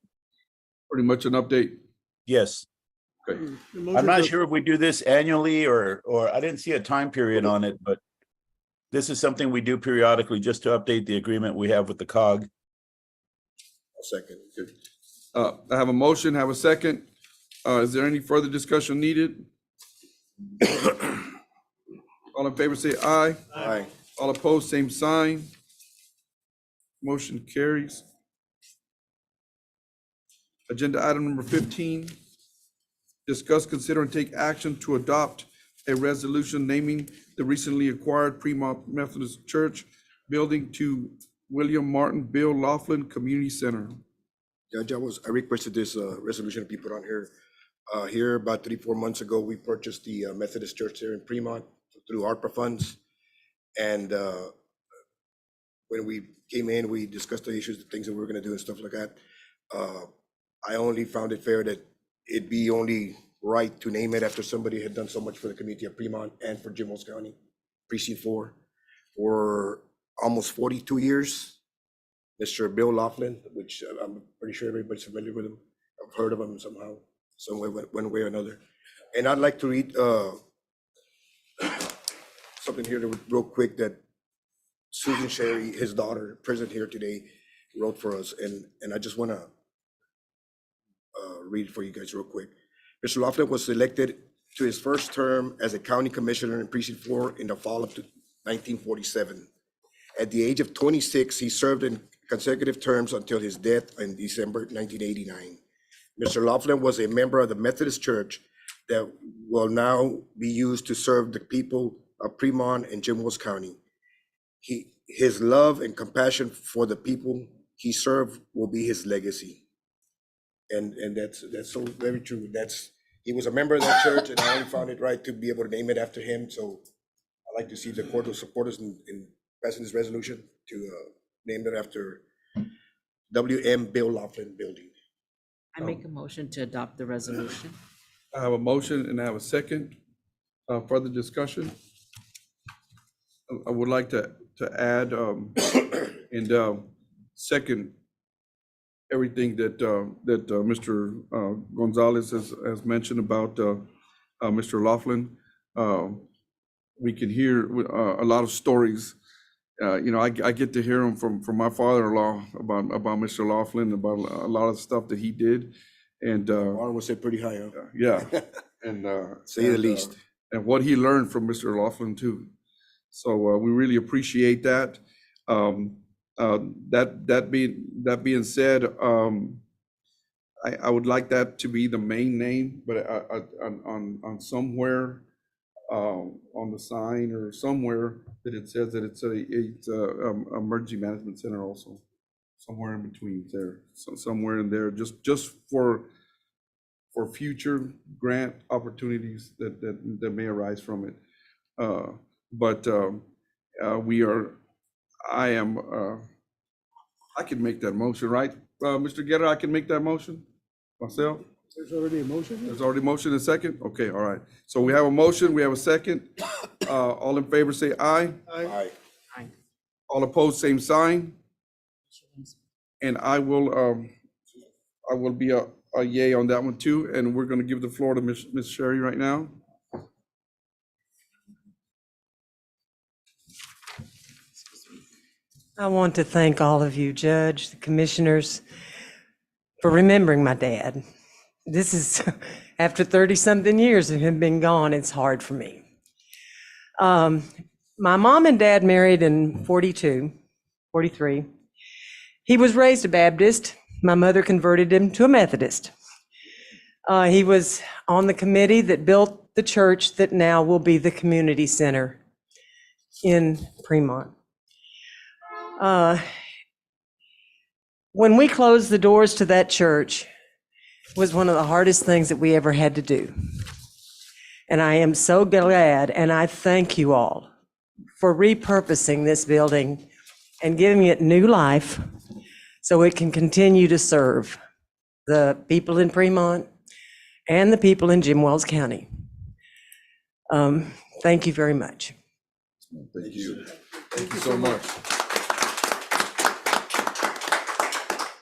Pretty much an update. Yes. Okay. I'm not sure if we do this annually or I didn't see a time period on it, but this is something we do periodically just to update the agreement we have with the COG. I'll second. Good. I have a motion, have a second. Is there any further discussion needed? All in favor say aye. Aye. All opposed, same sign. Motion carries. Agenda item number 15, discuss, consider, and take action to adopt a resolution naming the recently acquired Fremont Methodist Church building to William Martin Bill Laughlin Community Center. Judge, I requested this resolution to be put on here. Here about 3-4 months ago, we purchased the Methodist Church here in Fremont through ARPA funds. And when we came in, we discussed the issues, the things that we were gonna do and stuff like that. I only found it fair that it'd be only right to name it after somebody had done so much for the community of Fremont and for Jim Wells County, Precinct 4, for almost 42 years. Mr. Bill Laughlin, which I'm pretty sure everybody's familiar with him. I've heard of him somehow, some way, one way or another. And I'd like to read something here real quick that Susan Sherry, his daughter, present here today, wrote for us. And I just wanna read it for you guys real quick. Mr. Laughlin was elected to his first term as a county commissioner in Precinct 4 in the fall of 1947. At the age of 26, he served in consecutive terms until his death in December 1989. Mr. Laughlin was a member of the Methodist Church that will now be used to serve the people of Fremont and Jim Wells County. His love and compassion for the people he served will be his legacy. And that's so very true. He was a member of that church, and I only found it right to be able to name it after him. So I'd like to see the court will support us in passing this resolution to name it after W.M. Bill Laughlin Building. I make a motion to adopt the resolution. I have a motion and I have a second. Further discussion? I would like to add and second everything that Mr. Gonzalez has mentioned about Mr. Laughlin. We can hear a lot of stories. I get to hear them from my father-in-law about Mr. Laughlin, about a lot of stuff that he did. And Warren was set pretty high, huh? yeah, and Say the least. and what he learned from Mr. Laughlin too. So we really appreciate that. That being said, I would like that to be the main name, but on somewhere on the sign or somewhere that it says that it's a emergency management center also, somewhere in between there, somewhere in there, just for future grant opportunities that may arise from it. But I can make that motion, right? Mr. Guerra, I can make that motion myself? There's already a motion? There's already motion and second? Okay, all right. So we have a motion, we have a second. All in favor, say aye. Aye. All opposed, same sign. And I will be a yay on that one too, and we're gonna give the floor to Ms. Sherry right now. I want to thank all of you, Judge, the commissioners, for remembering my dad. This is, after 30-something years of him being gone, it's hard for me. My mom and dad married in 43. He was raised a Baptist. My mother converted him to a Methodist. He was on the committee that built the church that now will be the community center in Fremont. When we closed the doors to that church, it was one of the hardest things that we ever had to do. And I am so glad, and I thank you all for repurposing this building and giving it new life so it can continue to serve the people in Fremont and the people in Jim Wells County. Thank you very much. Thank you. Thank you so much.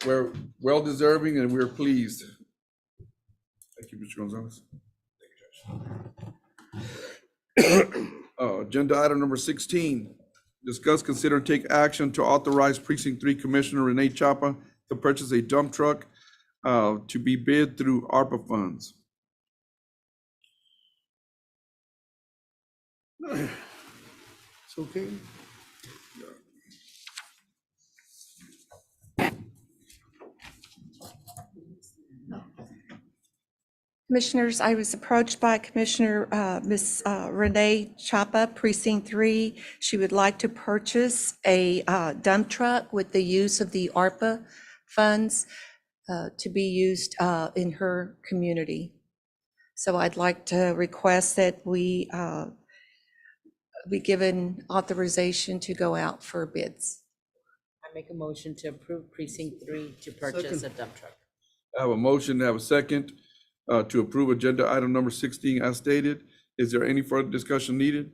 We're well deserving and we're pleased. Thank you, Mr. Gonzalez. Agenda item number 16, discuss, consider, and take action to authorize Precinct 3 Commissioner Renee Chapa to purchase a dump truck to be bid through ARPA funds. It's okay. Commissioners, I was approached by Commissioner Ms. Renee Chapa, Precinct 3. She would like to purchase a dump truck with the use of the ARPA funds to be used in her community. So I'd like to request that we be given authorization to go out for bids. I make a motion to approve Precinct 3 to purchase a dump truck. I have a motion, I have a second to approve agenda item number 16 as stated. Is there any further discussion needed?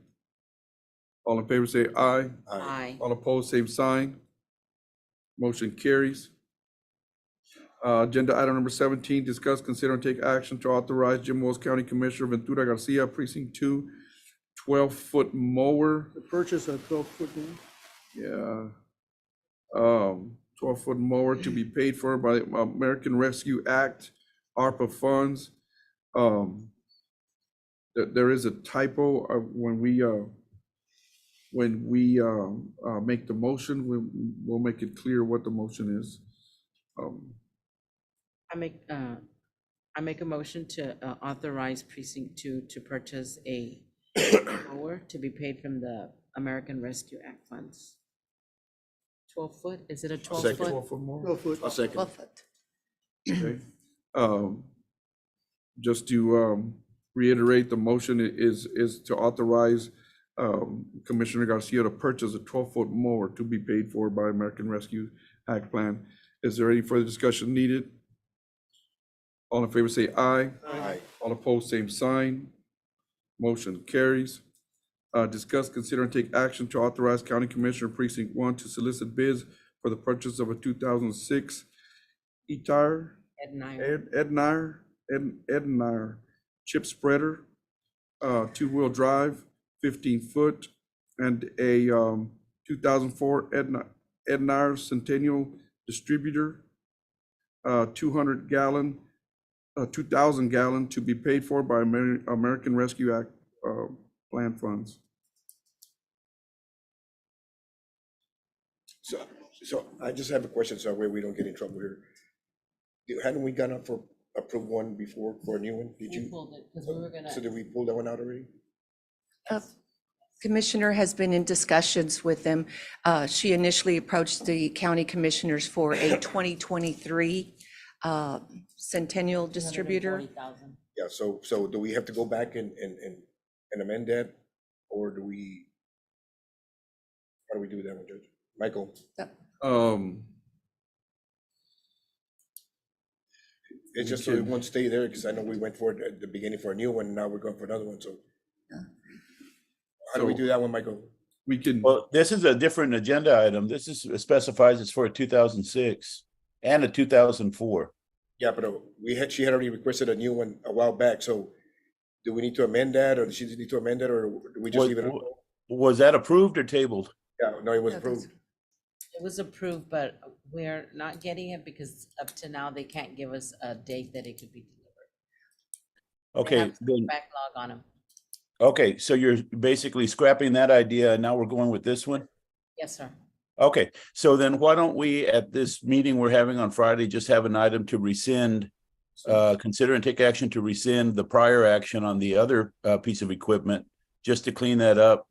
All in favor say aye. Aye. All opposed, same sign. Motion carries. Agenda item number 17, discuss, consider, and take action to authorize Jim Wells County Commissioner Ventura Garcia, Precinct 2, 12-foot mower. To purchase a 12-foot one. Yeah. 12-foot mower to be paid for by American Rescue Act, ARPA funds. There is a typo when we make the motion. We'll make it clear what the motion is. I make a motion to authorize Precinct 2 to purchase a mower to be paid from the American Rescue Act funds. 12-foot, is it a 12-foot? 12-foot mower. 12-foot. A second. 12-foot. Okay. Just to reiterate, the motion is to authorize Commissioner Garcia to purchase a 12-foot mower to be paid for by American Rescue Act plan. Is there any further discussion needed? All in favor say aye. Aye. All opposed, same sign. Motion carries. Discuss, consider, and take action to authorize County Commissioner Precinct 1 to solicit bids for the purchase of a 2006 E-Tire Ednire chip spreader, 2-wheel drive, 15-foot, and a 2004 Ednire Centennial distributor, 200-gallon 2,000 gallon to be paid for by American Rescue Act plan funds. So I just have a question, so where we don't get in trouble here. Hadn't we gone up for approved one before for a new one? Did We you? pulled it because we were gonna. So did we pull that one out already? Commissioner has been in discussions with them. She initially approached the county commissioners for a 2023 Centennial distributor. 240,000. Yeah, so do we have to go back and amend that? Or do we? How do we do that one, Judge? Michael? It's just so it won't stay there, because I know we went for it at the beginning for a new one, now we're going for another one, so. How do we do that one, Michael? We can, Well, this is a different agenda item. This is specifies it's for a 2006 and a 2004. Yeah, but she had already requested a new one a while back, so do we need to amend that, or does she need to amend that, or do we just leave it? Was that approved or tabled? Yeah, no, it was approved. It was approved, but we're not getting it because up to now, they can't give us a date that it could be delivered. They Okay, have some then, backlog on them. okay, so you're basically scrapping that idea and now we're going with this one? Yes, sir. Okay, so then why don't we, at this meeting we're having on Friday, just have an item to rescind, consider and take action to rescind the prior action on the other piece of equipment, just to clean that up.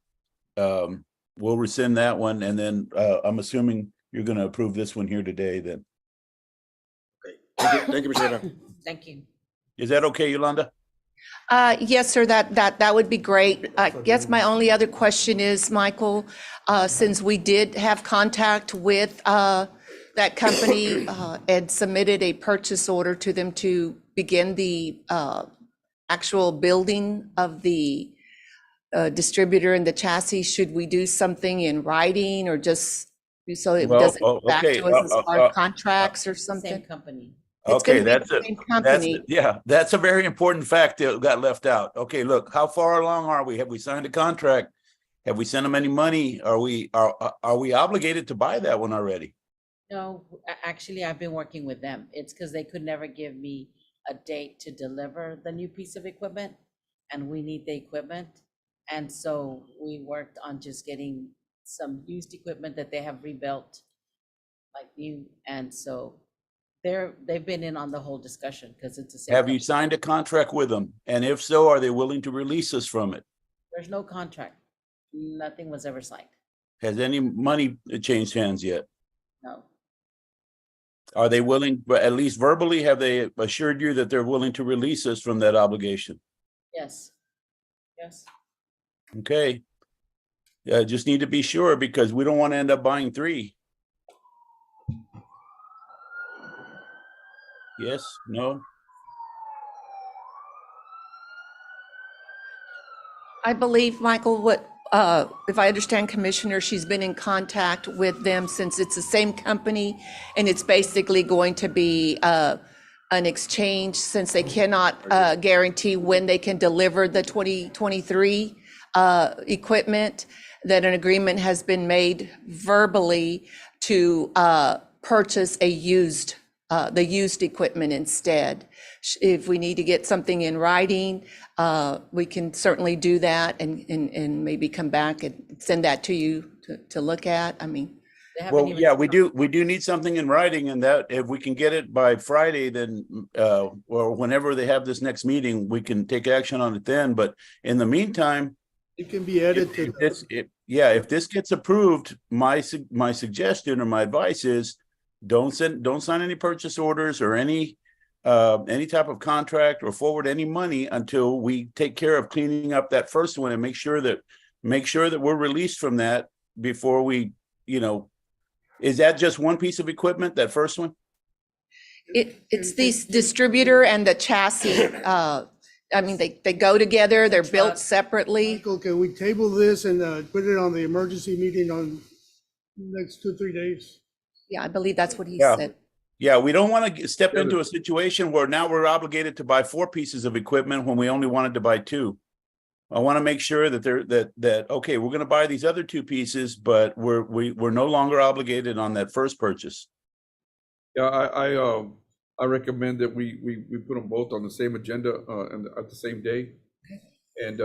We'll rescind that one, and then I'm assuming you're going to approve this one here today then. Thank you, Mr. Rivera. Thank you. Is that okay, Yolanda? Yes, sir, that would be great. I guess my only other question is, Michael, since we did have contact with that company and submitted a purchase order to them to begin the actual building of the distributor and the chassis, should we do something in writing or just so it Well, doesn't go back okay, to us as far as contracts or something? Same company. It's gonna Okay, be the same company. that's a very important fact that got left out. Okay, look, how far along are we? Have we signed a contract? Have we sent them any money? Are we obligated to buy that one already? No, actually, I've been working with them. It's because they could never give me a date to deliver the new piece of equipment, and we need the equipment. And so we worked on just getting some used equipment that they have rebuilt, like new. And so they've been in on the whole discussion because it's the same. Have you company. signed a contract with them? And if so, are they willing to release us from it? There's no contract. Nothing was ever signed. Has any money changed hands yet? No. Are they willing, but at least verbally, have they assured you that they're willing to release us from that obligation? Yes. Yes. Okay. Yeah, just need to be sure because we don't want to end up buying 3. Yes, no? I believe, Michael, if I understand Commissioner, she's been in contact with them since it's the same company, and it's basically going to be an exchange since they cannot guarantee when they can deliver the 2023 equipment, that an agreement has been made verbally to purchase the used equipment instead. If we need to get something in writing, we can certainly do that and maybe come back and send that to you to look at. I mean. Well, yeah, we do need something in writing, and that if we can get it by Friday, then or whenever they have this next meeting, we can take action on it then. But in the meantime, It can be added to. if this gets approved, my suggestion or my advice is don't sign any purchase orders or any type of contract or forward any money until we take care of cleaning up that first one and make sure that we're released from that before we, is that just one piece of equipment, that first one? It's the distributor and the chassis. I mean, they go together, they're built separately. Michael, can we table this and put it on the emergency meeting on next 2-3 days? Yeah, I believe that's what he Yeah. said. Yeah, we don't want to step into a situation where now we're obligated to buy 4 pieces of equipment when we only wanted to buy 2. I want to make sure that okay, we're going to buy these other 2 pieces, but we're no longer obligated on that first purchase. yeah, I recommend that we put them both on the same agenda, and at the same day. And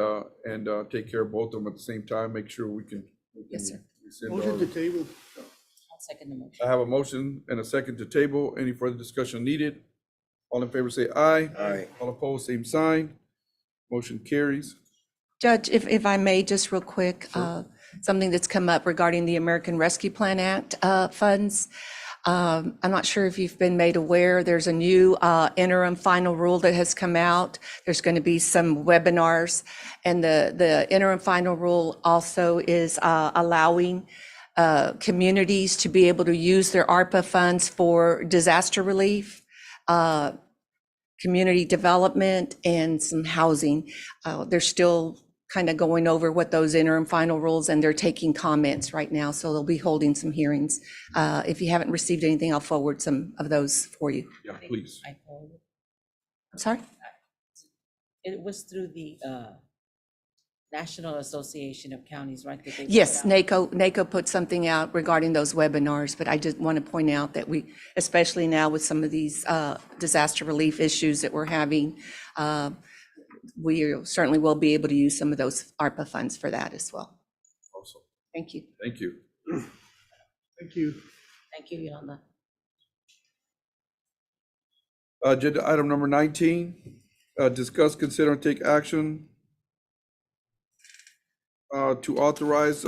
take care of both of them at the same time, make sure we can. Yes, sir. rescind Motion our- to table. I'll second the motion. I have a motion and a second to table. Any further discussion needed? All in favor say aye. Aye. All opposed, same sign. Motion carries. Judge, if I may, just real quick, something that's come up regarding the American Rescue Plan Act funds. I'm not sure if you've been made aware, there's a new interim final rule that has come out. There's going to be some webinars, and the interim final rule also is allowing communities to be able to use their ARPA funds for disaster relief, community development, and some housing. They're still kind of going over what those interim final rules, and they're taking comments right now, so they'll be holding some hearings. If you haven't received anything, I'll forward some of those for you. Yeah, please. I forwarded. I'm sorry? It was through the National Association of Counties, right? that they put Yes, out? NACO put something out regarding those webinars, but I just want to point out that we, especially now with some of these disaster relief issues that we're having, we certainly will be able to use some of those ARPA funds for that as well. Awesome. Thank you. Thank you. Thank you. Thank you, Yolanda. Agenda item number 19, discuss, consider, and take action to authorize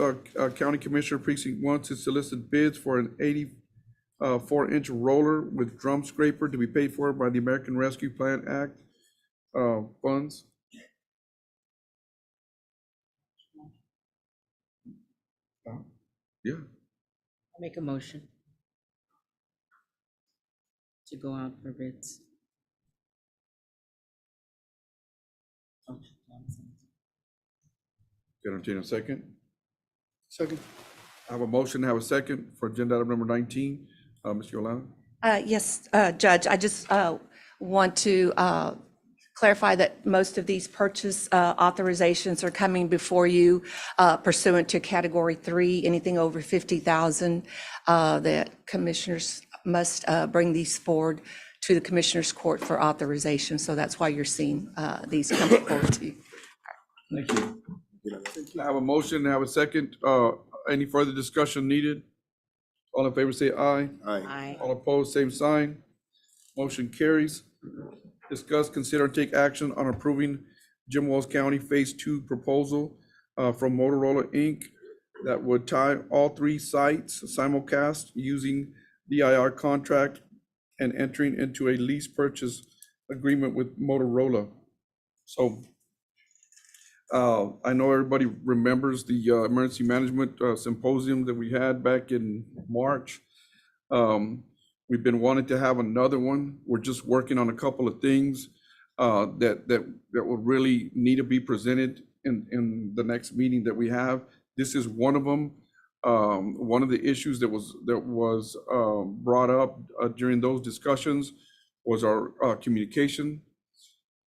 County Commissioner Precinct 1 to solicit bids for an 84-inch roller with drum scraper to be paid for by the American Rescue Plan Act funds. Yeah, I'll make a motion to go out for bids. can I entertain a second? Second. I have a motion, I have a second for agenda item number 19. Ms. Yolanda? Yes, Judge, I just want to clarify that most of these purchase authorizations are coming before you pursuant to Category 3, anything over 50,000. That commissioners must bring these forward to the Commissioners Court for authorization. So that's why you're seeing these come forward to you. Thank you. I have a motion, I have a second. Any further discussion needed? All in favor say aye. Aye. Aye. All opposed, same sign. Motion carries. Discuss, consider, and take action on approving Jim Wells County Phase 2 proposal from Motorola, Inc. that would tie all 3 sites simulcast using DIR contract and entering into a lease purchase agreement with Motorola. So I know everybody remembers the emergency management symposium that we had back in March. We've been wanting to have another one. We're just working on a couple of things that will really need to be presented in the next meeting that we have. This is one of them. One of the issues that was brought up during those discussions was our communication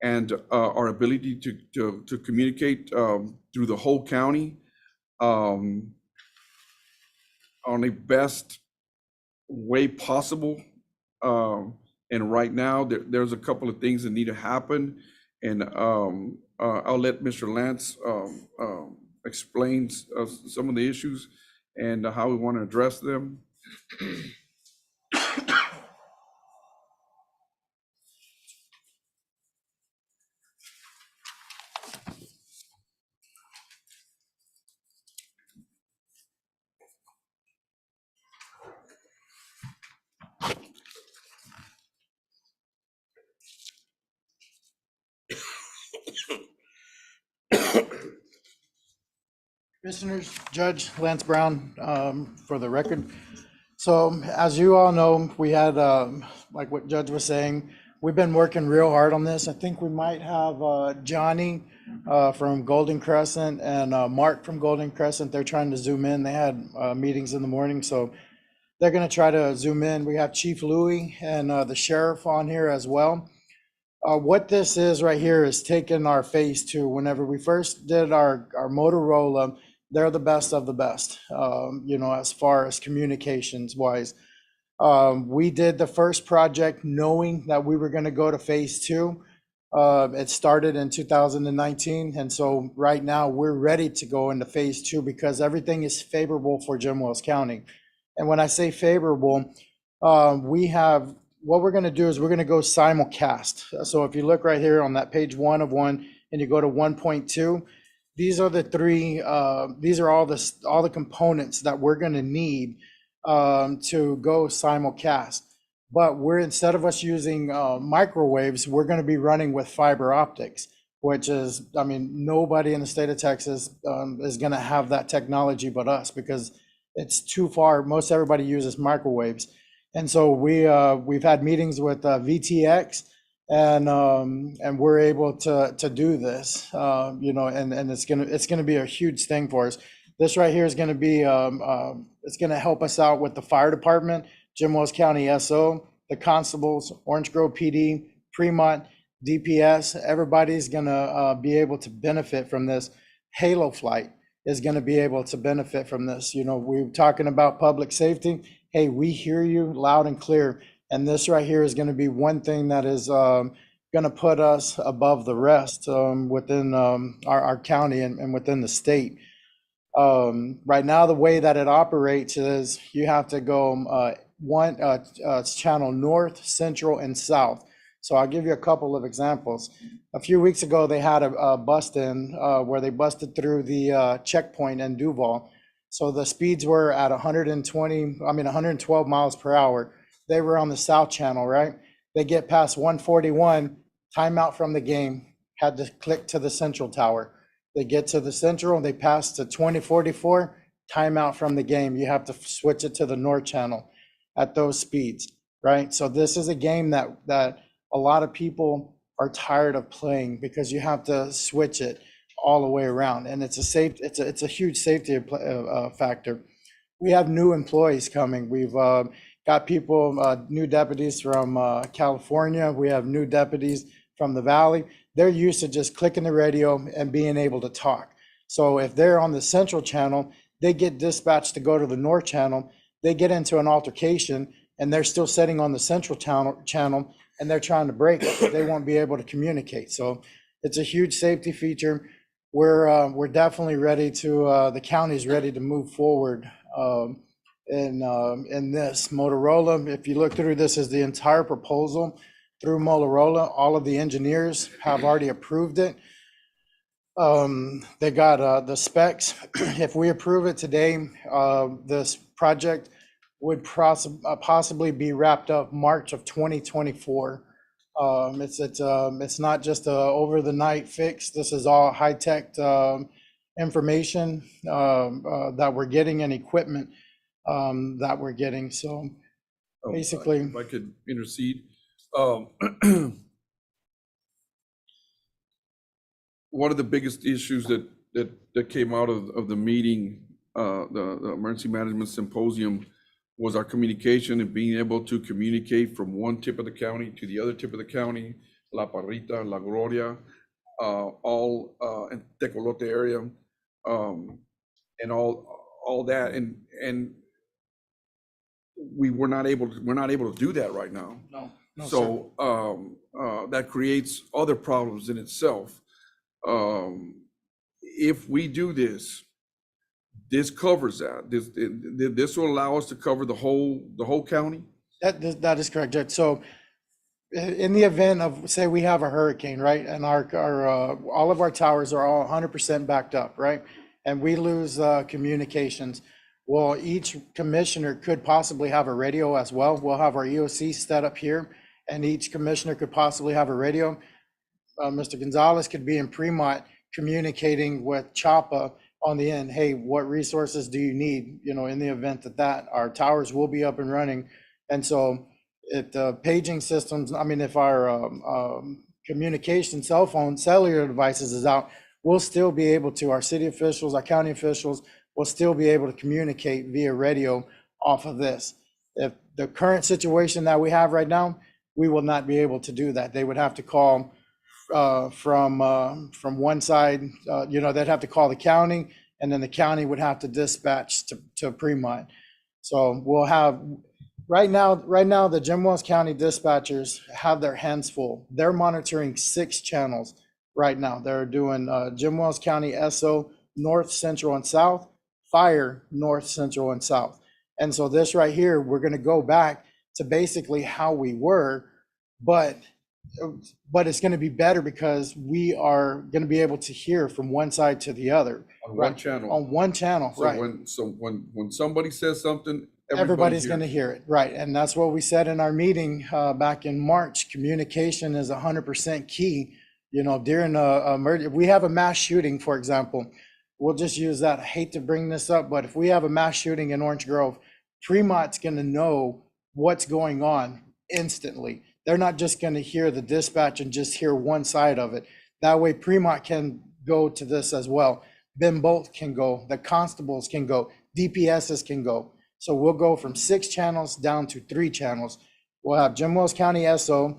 and our ability to communicate through the whole county on the best way possible. And right now, there's a couple of things that need to happen. And I'll let Mr. Lance explain some of the issues and how we want to address them. Commissioners, Judge Lance Brown, for the record. So as you all know, we had, like what Judge was saying, we've been working real hard on this. I think we might have Johnny from Golden Crescent and Mark from Golden Crescent. They're trying to zoom in. They had meetings in the morning, so they're going to try to zoom in. We have Chief Louie and the sheriff on here as well. What this is right here is taking our Phase 2. Whenever we first did our Motorola, they're the best of the best, you know, as far as communications wise. We did the first project knowing that we were going to go to phase two. It started in 2019, and so right now we're ready to go into phase two because everything is favorable for Jim Wells County. And when I say favorable, what we're going to do is we're going to go simulcast. So if you look right here on that page 1 of 1 and you go to 1.2, these are the three, these are all the components that we're going to need to go simulcast. But instead of us using microwaves, we're going to be running with fiber optics, which is, I mean, nobody in the state of Texas is going to have that technology but us because it's too far. Most everybody uses microwaves. And so we've had meetings with VTX, and we're able to do this, and it's gonna be a huge thing for us. This right here is gonna be it's gonna help us out with the fire department, Jim Wells County SO, the constables, Orange Grove PD, Fremont, DPS. Everybody's gonna be able to benefit from this. Halo Flight is gonna be able to benefit from this. We're talking about public safety. Hey, we hear you loud and clear. And this right here is going to be one thing that is going to put us above the rest within our county and within the state. Right now, the way that it operates is you have to go channel north, central, and south. So I'll give you a couple of examples. A few weeks ago, they had a bust-in where they busted through the checkpoint in Duval. So the speeds were at 112 miles per hour. They were on the south channel, right? They get past 141, timeout from the game, had to click to the central tower. They get to the central, they pass to 2044, timeout from the game. You have to switch it to the north channel at those speeds, right? So this is a game that a lot of people are tired of playing because you have to switch it all the way around, and it's a huge safety factor. We have new employees coming. We've got people, new deputies from California. We have new deputies from the Valley. They're used to just clicking the radio and being able to talk. So if they're on the central channel, they get dispatched to go to the north channel. They get into an altercation and they're still sitting on the central channel and they're trying to break it. They won't be able to communicate. So it's a huge safety feature. We're definitely ready to, the county's ready to move forward in this. Motorola, if you look through this, is the entire proposal through Motorola. All of the engineers have already approved it. They got the specs. If we approve it today, this project would possibly be wrapped up March of 2024. It's not just a over the night fix. This is all high tech information that we're getting and equipment that we're getting. So basically, if I could intercede, one of the biggest issues that came out of the meeting, the Emergency Management Symposium, was our communication and being able to communicate from one tip of the county to the other tip of the county, La Parrita, La Gloria, all in Tecolote area, and all that, and we're not able to do that right now. no, So that creates other problems in itself. If we do this, this covers that. This will allow us to cover the whole county. That is correct, Judge. So in the event of, say we have a hurricane, right? And our all of our towers are all 100% backed up, right? And we lose communications. Well, each commissioner could possibly have a radio as well. We'll have our EOC set up here, and each commissioner could possibly have a radio. Mr. Gonzalez could be in Fremont communicating with CHAPA on the end. Hey, what resources do you need? In the event that our towers will be up and running. And so if the paging systems, if our communication cell phone, cellular devices is out, we'll still be able to, our city officials, our county officials will still be able to communicate via radio off of this. If the current situation that we have right now, we will not be able to do that. They would have to call from one side, they'd have to call the county, and then the county would have to dispatch to Fremont. So we'll have, Right now, the Jim Wells County dispatchers have their hands full. They're monitoring 6 channels right now. They're doing Jim Wells County SO North, Central, and South, Fire North, Central, and South. And so this right here, we're going to go back to basically how we were, but it's going to be better because we are going to be able to hear from one side to the other. On right? one channel. On one channel, So right. when somebody says something, Everybody's going to hear it, right? And that's what we said in our meeting back in March. Communication is 100% key. You know, during a emergency, we have a mass shooting, for example. We'll just use that. I hate to bring this up, but if we have a mass shooting in Orange Grove, Fremont's going to know what's going on instantly. They're not just going to hear the dispatch and just hear one side of it. That way, Fremont can go to this as well. Then both can go. The constables can go. DPSs can go. So we'll go from 6 channels down to 3 channels. We'll have Jim Wells County SO,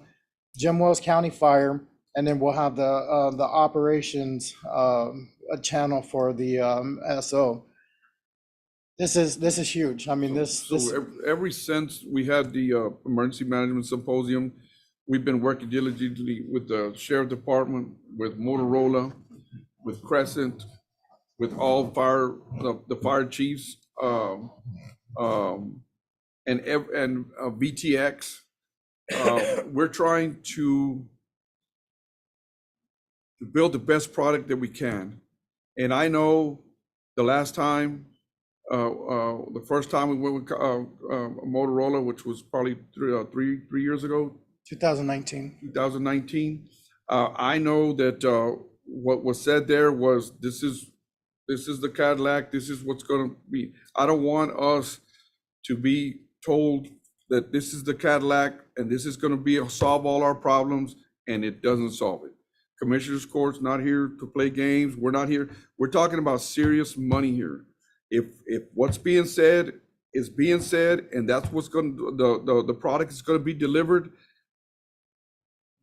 Jim Wells County Fire, and then we'll have the operations a channel for the SO. This is huge. I mean, Ever since we had the emergency management symposium, we've been working diligently with the sheriff department, with Motorola, with Crescent, with all the fire chiefs, and VTX. We're trying to build the best product that we can. And I know the last time, the first time we went with Motorola, which was probably three years ago, 2019. I know that what was said there was, this is the Cadillac, this is what's going to be. I don't want us to be told that this is the Cadillac and this is going to be solve all our problems, and it doesn't solve it. Commissioners Court's not here to play games. We're not here. We're talking about serious money here. If what's being said is being said, and that's what's going to, the product is going to be delivered,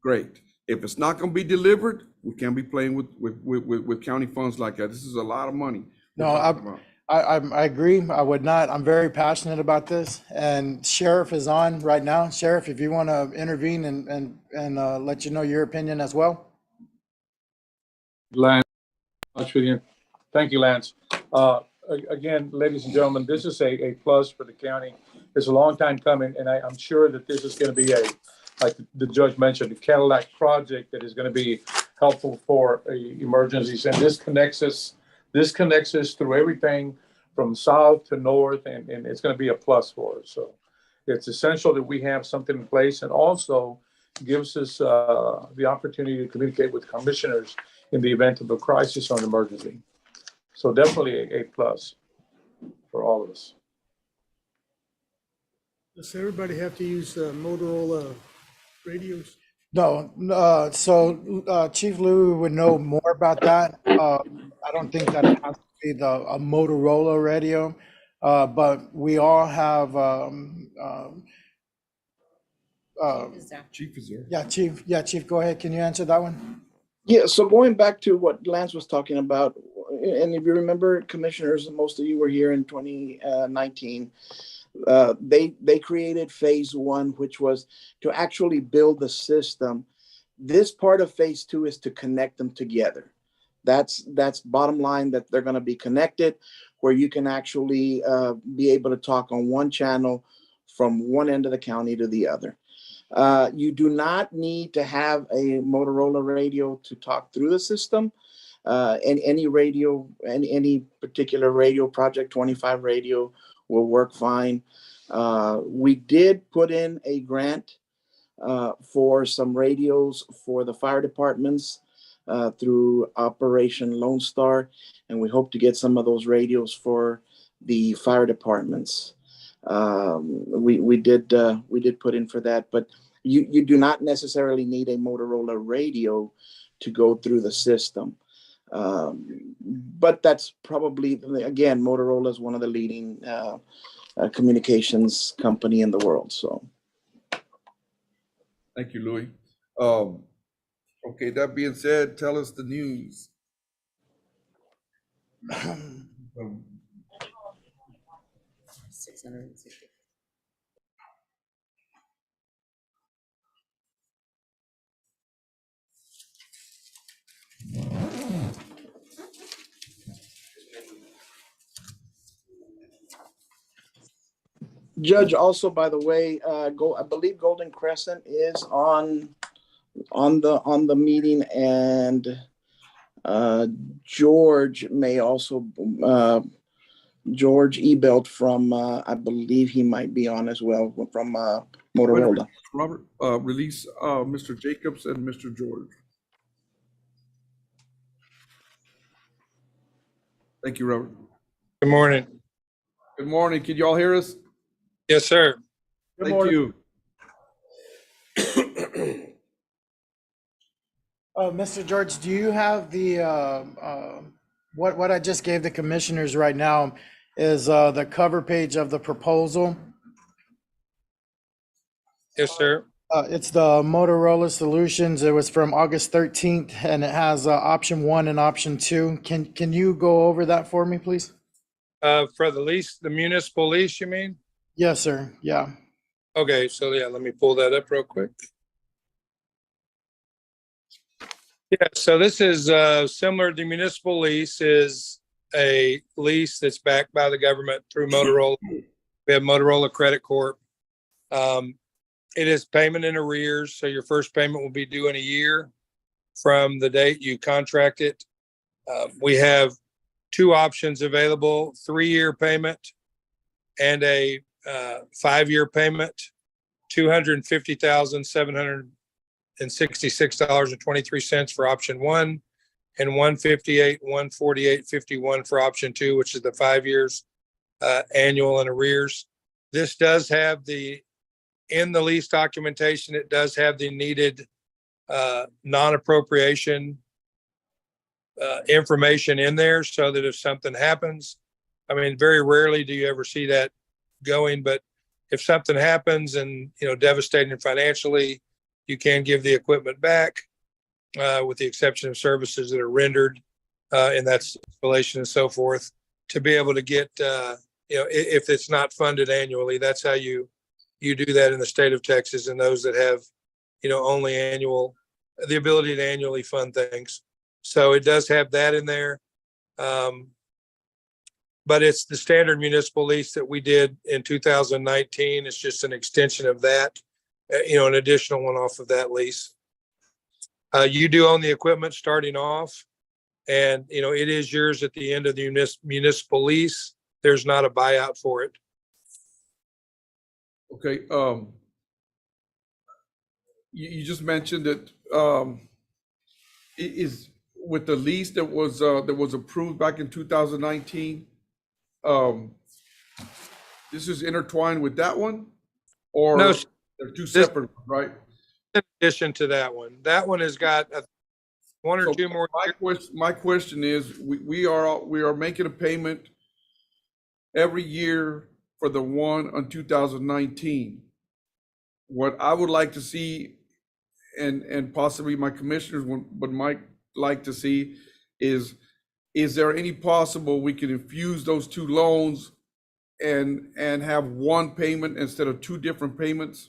great. If it's not going to be delivered, we can't be playing with county funds like that. This is a lot of money. No, I agree. I would not. I'm very passionate about this. And Sheriff is on right now. Sheriff, if you want to intervene and let you know your opinion as well. Lance, thank you, Lance. Again, ladies and gentlemen, this is a plus for the county. It's a long time coming, and I'm sure that this is going to be like the judge mentioned, the Cadillac project that is going to be helpful for emergencies. And this connects us through everything from south to north, and it's going to be a plus for us. So it's essential that we have something in place, and also gives us the opportunity to communicate with commissioners in the event of a crisis or an emergency. So definitely a plus for all of us. Does everybody have to use Motorola radios? No, so Chief Louie would know more about that. I don't think that it has to be a Motorola radio, but we all have. Chief is there. Yeah, Chief, go ahead. Can you answer that one? Yeah, so going back to what Lance was talking about, and if you remember, commissioners, most of you were here in 2019. They created phase 1, which was to actually build the system. This part of phase 2 is to connect them together. That's bottom line, that they're going to be connected, where you can actually be able to talk on one channel from one end of the county to the other. You do not need to have a Motorola radio to talk through the system. And any radio, any particular radio, Project 25 radio will work fine. We did put in a grant for some radios for the fire departments through Operation Lone Star, and we hope to get some of those radios for the fire departments. We did put in for that, but you do not necessarily need a Motorola radio to go through the system. But that's probably, again, Motorola is one of the leading communications company in the world. So, thank you, Louis. Okay, that being said, tell us the news. Judge, also, by the way, I believe Golden Crescent is on the meeting, and George may also, George Ebelt from, I believe he might be on as well from Motorola. Robert, release Mr. Jacobs and Mr. George. Thank you, Robert. Good morning. Good morning. Can you all hear us? Yes, sir. Thank you. Mr. George, do you have the, what I just gave the commissioners right now is the cover page of the proposal? Yes, sir. It's the Motorola Solutions. It was from August 13th, and it has option 1 and option 2. Can you go over that for me, please? For the lease, the municipal lease, you mean? Yes, sir. Yeah. Okay, so yeah, let me pull that up real quick. Yeah, so this is similar to the municipal lease, is a lease that's backed by the government through Motorola. We have Motorola Credit Corp. It is payment in arrears, so your first payment will be due in a year from the date you contract it. We have 2 options available: 3-year payment and a 5-year payment, $250,766.23 for option 1, and $148,148.51 for option 2, which is the 5 years annual in arrears. This does have in the lease documentation, it does have the needed non-appropriation information in there, so that if something happens, I mean, very rarely do you ever see that going, but if something happens and, devastating financially, you can give the equipment back, with the exception of services that are rendered, and that's installation and so forth, to be able to get, if it's not funded annually. That's how you do that in the state of Texas, and those that have, only the ability to annually fund things. So it does have that in there. But it's the standard municipal lease that we did in 2019. It's just an extension of that, an additional one off of that lease. You do own the equipment starting off, and, it is yours at the end of the municipal lease. There's not a buyout for it. Okay. You just mentioned that it is with the lease that was approved back in 2019. This is intertwined with that one, or No, they're two separate, right? In addition to that one has got 1 or 2 more. My question is, we are making a payment every year for the one on 2019. What I would like to see, and possibly my commissioners might like to see, is there any possible we can infuse those 2 loans and have one payment instead of 2 different payments?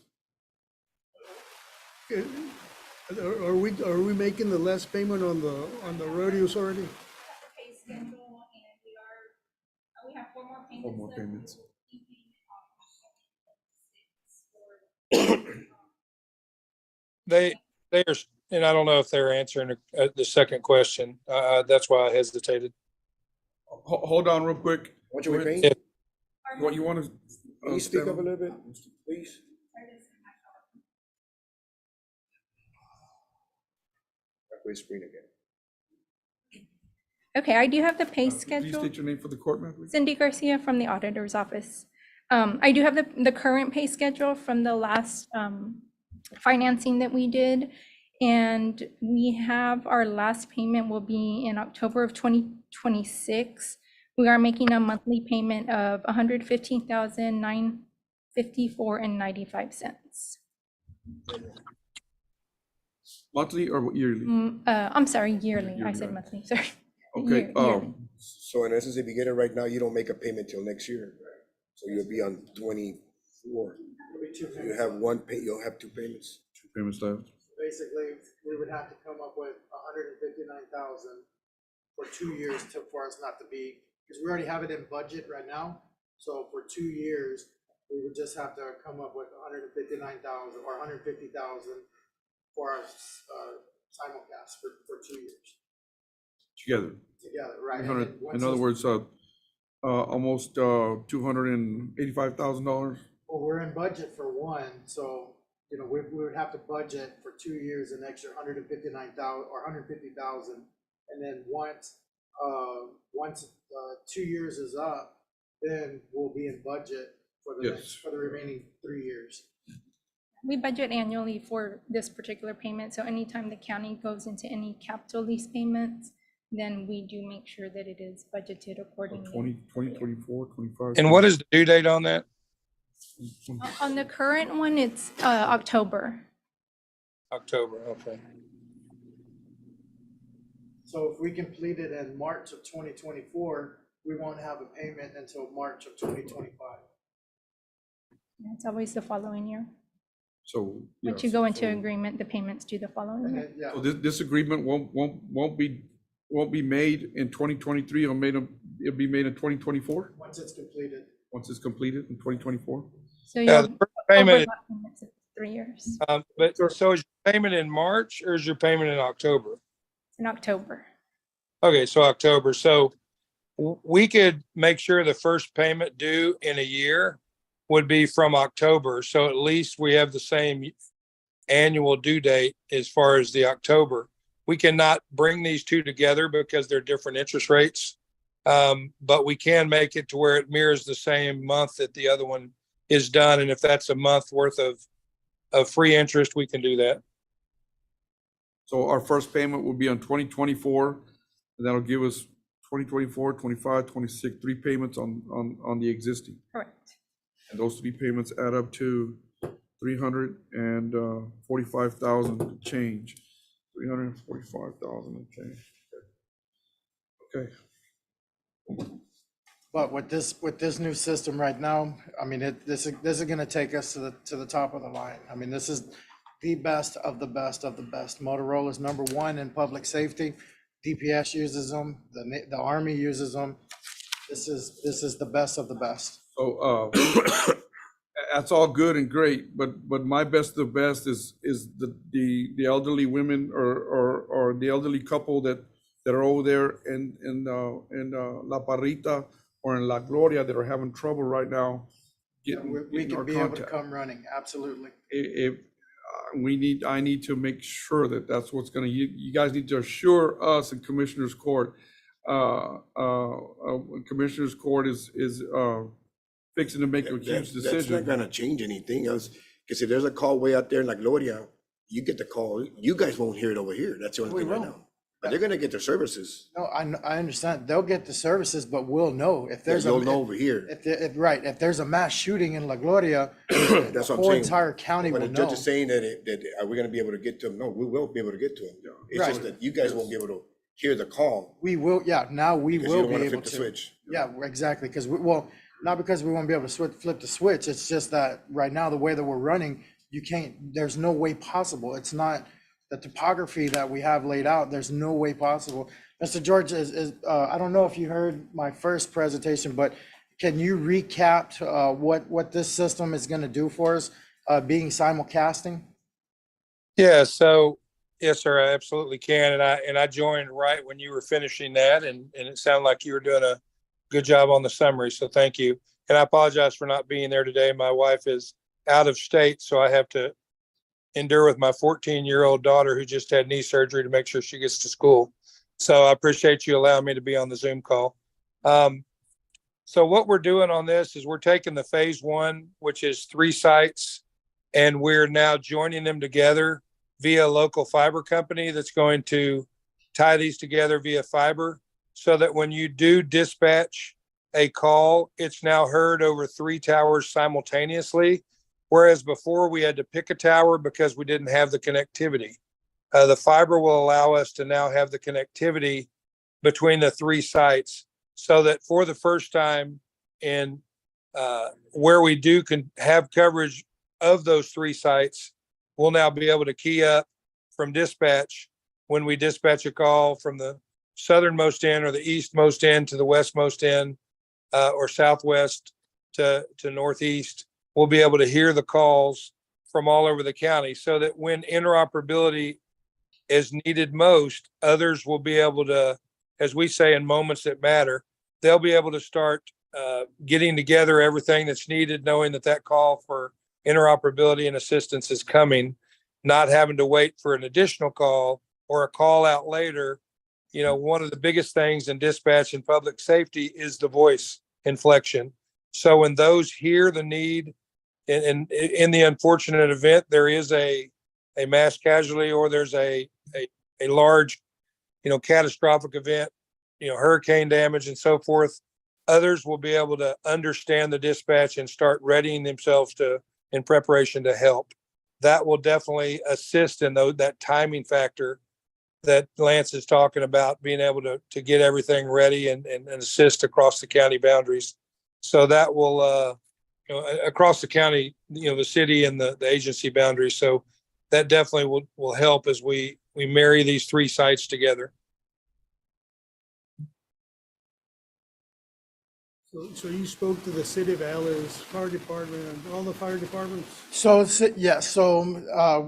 Are we making the last payment on the rodeos already? We have 4 more payments. 4 more payments. They are, and I don't know if they're answering the second question. That's why I hesitated. Hold on real quick. What you were Yeah. What you want to? Can you speak up a little bit, please? Screen again. Okay, I do have the pay Please schedule. state your name for the court, ma'am, please. Cindy Garcia from the auditor's office. I do have the current pay schedule from the last financing that we did. And we have our last payment will be in October of 2026. We are making a monthly payment of $115,954.95. Monthly or yearly? I'm sorry, yearly. I said monthly, sorry. Okay, Yearly. So in essence, if you get it right now, you don't make a payment till next year. So you'll be on 24. You have you'll have 2 payments. 2 payments left. Basically, we would have to come up with 159,000 for 2 years for us not to be, because we already have it in budget right now. So for 2 years, we would just have to come up with 159,000 or 150,000 for our simulcast for 2 years Together. together, right? And 300, then once in other it's- words, almost $285,000. Well, we're in budget for one, so, you know, we would have to budget for 2 years an extra 159,000 or 150,000. And then once 2 years is up, then we'll be in budget for the Yes. next, for the remaining 3 years. We budget annually for this particular payment, so anytime the county goes into any capital lease payments, then we do make sure that it is budgeted accordingly. 2024, 25. And what is the due date on that? On the current one, it's October. October, okay. So if we complete it in March of 2024, we won't have a payment until March of 2025. It's always the following year. So. Once yes, you go into so- agreement, the payments due the following year. Yeah. So this agreement won't be made in 2023, it'll be made in 2024, Once it's completed. once it's completed in 2024? So Yeah, you'll the first payment, overlap payments of 3 years. but so is your payment in March or is your payment in October? In October. Okay, so October. So we could make sure the first payment due in a year would be from October. So at least we have the same annual due date as far as the October. We cannot bring these two together because they're different interest rates. But we can make it to where it mirrors the same month that the other one is done. And if that's a month worth of free interest, we can do that. So our first payment will be on 2024, and that'll give us 2024, 25, 26, 3 payments on the existing. Correct. And those 3 payments add up to 345,000 change. 345,000 and change. Okay. But with this new system right now, I mean, this is gonna take us to the top of the line. I mean, this is the best of the best of the best. Motorola's number one in public safety. DPS uses them, the Army uses them. This is the best of the best. So that's all good and great, but my best of the best is the elderly women or the elderly couple that are over there in La Parrita or in La Gloria that are having trouble right now. We getting our can be able to contact. come running, absolutely. If I need to make sure that that's what's gonna, you guys need to assure us in Commissioner's Court. Commissioner's Court is fixing to make a huge That's not decision. gonna change anything else, because if there's a call way out there in La Gloria, you get the call, you guys won't hear it over here, that's the only We thing right won't. now. But they're gonna get their services, No, I understand. They'll get the services, but we'll know if there's you'll know over here. Right, if there's a mass shooting in La Gloria, That's the what I'm whole saying. entire county But will the judge know. is saying that are we gonna be able to get to them? No, we will be able to get to them. It's just Right. that you guys won't be able to hear the call. We will, yeah, now we Because you will don't be wanna able flip the to. switch. Yeah, exactly, because not because we won't be able to flip the switch, it's just that right now, the way that we're running, you can't, there's no way possible. It's not the topography that we have laid out, there's no way possible. Mr. George, I don't know if you heard my first presentation, but can you recap what this system is gonna do for us, being simulcasting? Yeah, so, yes, sir, I absolutely can. And I joined right when you were finishing that, and it sounded like you were doing a good job on the summary, so thank you. And I apologize for not being there today. My wife is out of state, so I have to endure with my 14-year-old daughter who just had knee surgery to make sure she gets to school. So I appreciate you allowing me to be on the Zoom call. So what we're doing on this is we're taking the phase 1, which is 3 sites, and we're now joining them together via a local fiber company that's going to tie these together via fiber, so that when you do dispatch a call, it's now heard over 3 towers simultaneously. Whereas before we had to pick a tower because we didn't have the connectivity. The fiber will allow us to now have the connectivity between the 3 sites, so that for the first time in where we do have coverage of those 3 sites, we'll now be able to key up from dispatch when we dispatch a call from the southernmost end or the eastmost end to the westmost end, or southwest to northeast. we'll be able to hear the calls from all over the county so that when interoperability is needed most, others will be able to, as we say, in moments that matter, they'll be able to start getting together everything that's needed, knowing that that call for interoperability and assistance is coming, not having to wait for an additional call or a call out later. You know, one of the biggest things in dispatch and public safety is the voice inflection. So when those hear the need, and in the unfortunate event, there is a mass casualty or there's a large, catastrophic event, hurricane damage and so forth, others will be able to understand the dispatch and start readying themselves in preparation to help. That will definitely assist in that timing factor that Lance is talking about, being able to get everything ready and assist across the county boundaries. So that will, across the county, the city and the agency boundaries. So that definitely will help as we marry these three sites together. So you spoke to the city of Alice fire department and all the fire departments?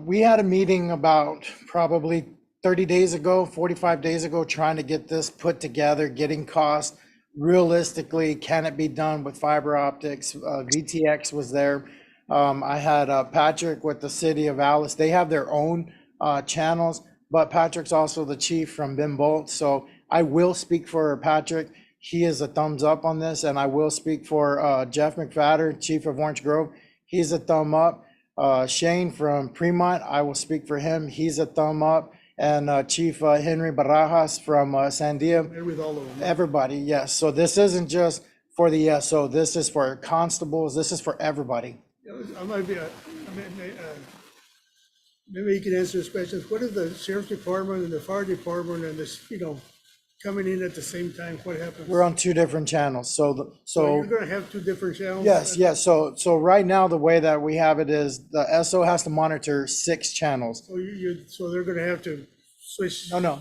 We had a meeting about probably 30 days ago, 45 days ago, trying to get this put together, getting cost. Realistically, can it be done with fiber optics? VTX was there. I had Patrick with the city of Alice. They have their own channels, but Patrick's also the chief from Ben Bolt. So I will speak for Patrick. He is a thumbs up on this, and I will speak for Jeff McFadder, chief of Orange Grove. He's a thumb up. Shane from Fremont, I will speak for him. He's a thumb up. And Chief Henry Barajas from Sandia. With all of them. Everybody, yes. So this isn't just for the ESO. This is for constables. This is for everybody. I might be, maybe you can answer this question. What if the sheriff's department and the fire department and this, coming in at the same time? What happens? We're on two different channels. So you're gonna have two different channels? Yes. So right now, the way that we have it is the SO has to monitor 6 channels. So they're gonna have to switch? No,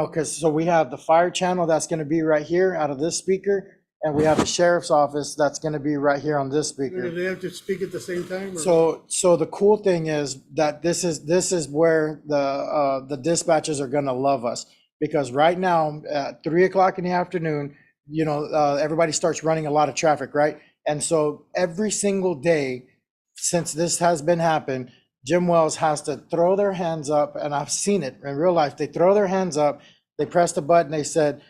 because we have the fire channel that's gonna be right here out of this speaker, and we have the sheriff's office that's gonna be right here on this speaker. Do they have to speak at the same time? So the cool thing is that this is where the dispatchers are gonna love us, because right now at 3:00 in the afternoon, everybody starts running a lot of traffic, right? And so every single day since this has been happening, Jim Wells has to throw their hands up, and I've seen it in real life. They throw their hands up, they press the button, they said,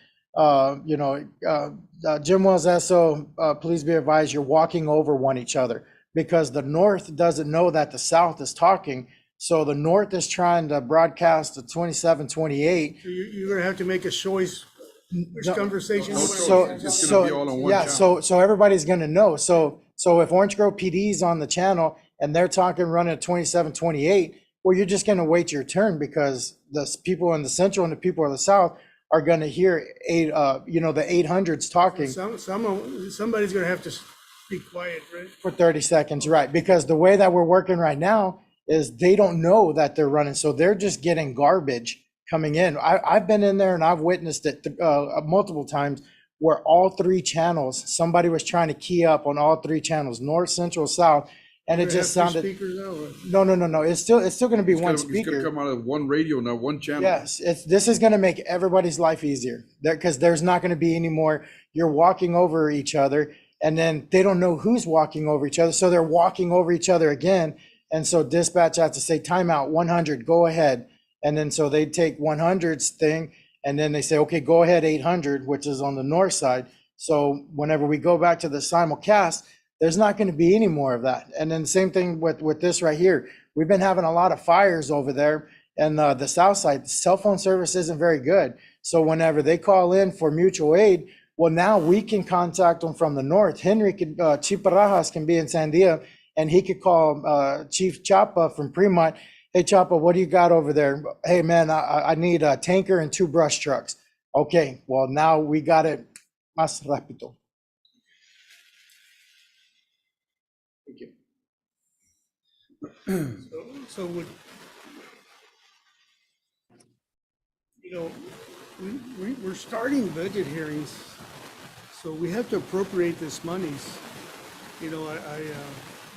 Jim Wells SO, please be advised, you're walking over one each other, because the north doesn't know that the south is talking. So the north is trying to broadcast to 27, 28. So you're gonna have to make a choice, which conversation? So everybody's gonna know. So if Orange Grove PD is on the channel and they're talking running at 27, 28, well, you're just gonna wait your turn, because the people in the central and the people in the south are gonna hear the 800s talking. Somebody's gonna have to be quiet, right? For 30 seconds, right? Because the way that we're working right now is they don't know that they're running, so they're just getting garbage coming in. I've been in there and I've witnessed it multiple times, where all 3 channels, somebody was trying to key up on all 3 channels, north, central, south, and it just sounded. No. It's still going to be one speaker. It's going to come out of one radio, not one channel. Yes, this is going to make everybody's life easier, because there's not going to be any more. You're walking over each other, and then they don't know who's walking over each other, so they're walking over each other again. And so dispatch has to say, timeout, 100, go ahead. And then so they take 100's thing, and then they say, okay, go ahead, 800, which is on the north side. So whenever we go back to the simulcast, there's not going to be any more of that. And then same thing with this right here. We've been having a lot of fires over there, and the south side, cell phone service isn't very good. So whenever they call in for mutual aid, well, now we can contact them from the north. Henry could, Chief Barajas can be in Sandia, and he could call Chief Chapa from Fremont. Hey, Chapa, what do you got over there? Hey, man, I need a tanker and 2 brush trucks. Okay, well, now we got it más rápido. Thank you. So we're starting budget hearings, so we have to appropriate this monies.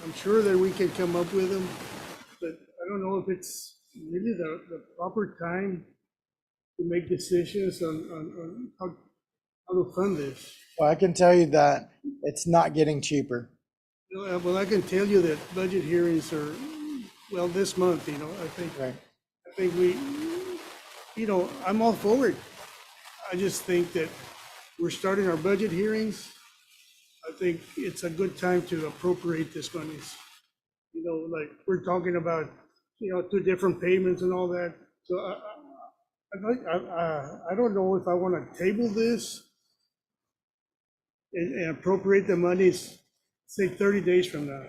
I'm sure that we can come up with them, but I don't know if it's really the proper time to make decisions on how to fund this. Well, I can tell you that it's not getting cheaper. Well, I can tell you that budget hearings are, well, this month, Right. I think I'm all for it. I just think that we're starting our budget hearings. I think it's a good time to appropriate this monies. Like we're talking about, 2 different payments and all that. So I don't know if I want to table this and appropriate the monies, say 30 days from now.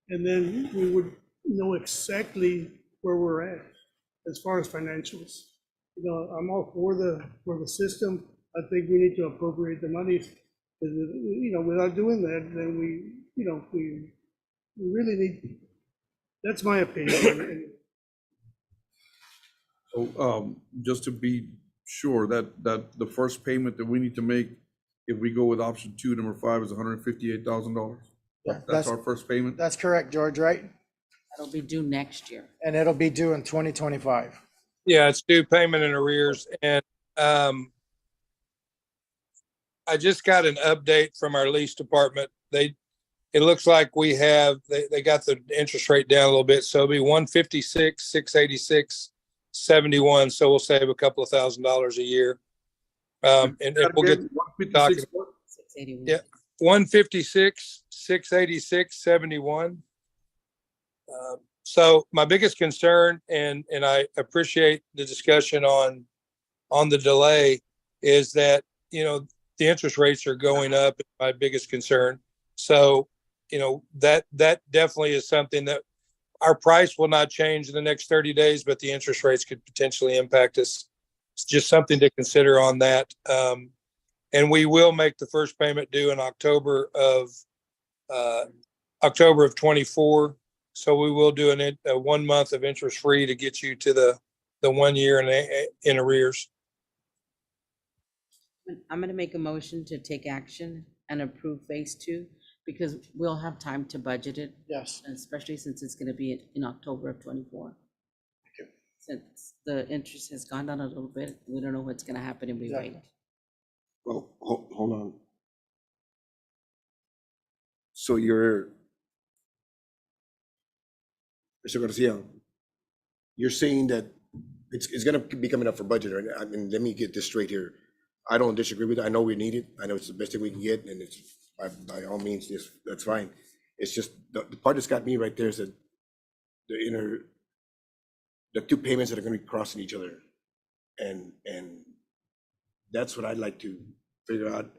And then we would know exactly where we're at as far as financials. I'm all for the system. I think we need to appropriate the monies. Without doing that, then we really need, that's my opinion. So, just to be sure that the first payment that we need to make, if we go with option 2, number 5, is $158,000. Yeah, That's our first payment? That's correct, George, right? That'll be due next year. And it'll be due in 2025. Yeah, it's due payment in arrears. And I just got an update from our lease department. It looks like they got the interest rate down a little bit. So it'll be 156, 686, 71. So we'll save a couple of $1,000s a year. And we'll get talking. 681. Yeah, 156, 686, 71. So my biggest concern, and I appreciate the discussion on the delay, is that, the interest rates are going up. Is my biggest concern. So, that definitely is something that our price will not change in the next 30 days, but the interest rates could potentially impact us. It's just something to consider on that. And we will make the first payment due in October of 24. So we will do a 1 month of interest free to get you to the 1 year in arrears. I'm going to make a motion to take action and approve phase 2, because we'll have time to budget it. Yes. Especially since it's going to be in October of 24. Since the interest has gone down a little bit, we don't know what's going to happen if we wait. Well, hold on. So Mr. Garcia, you're saying that it's gonna be coming up for budget, right? I mean, let me get this straight here. I don't disagree with it. I know we need it. I know it's the best thing we can get, and it's by all means, that's fine. It's just the part that's got me right there is that the 2 payments that are gonna be crossing each other. And that's what I'd like to figure out.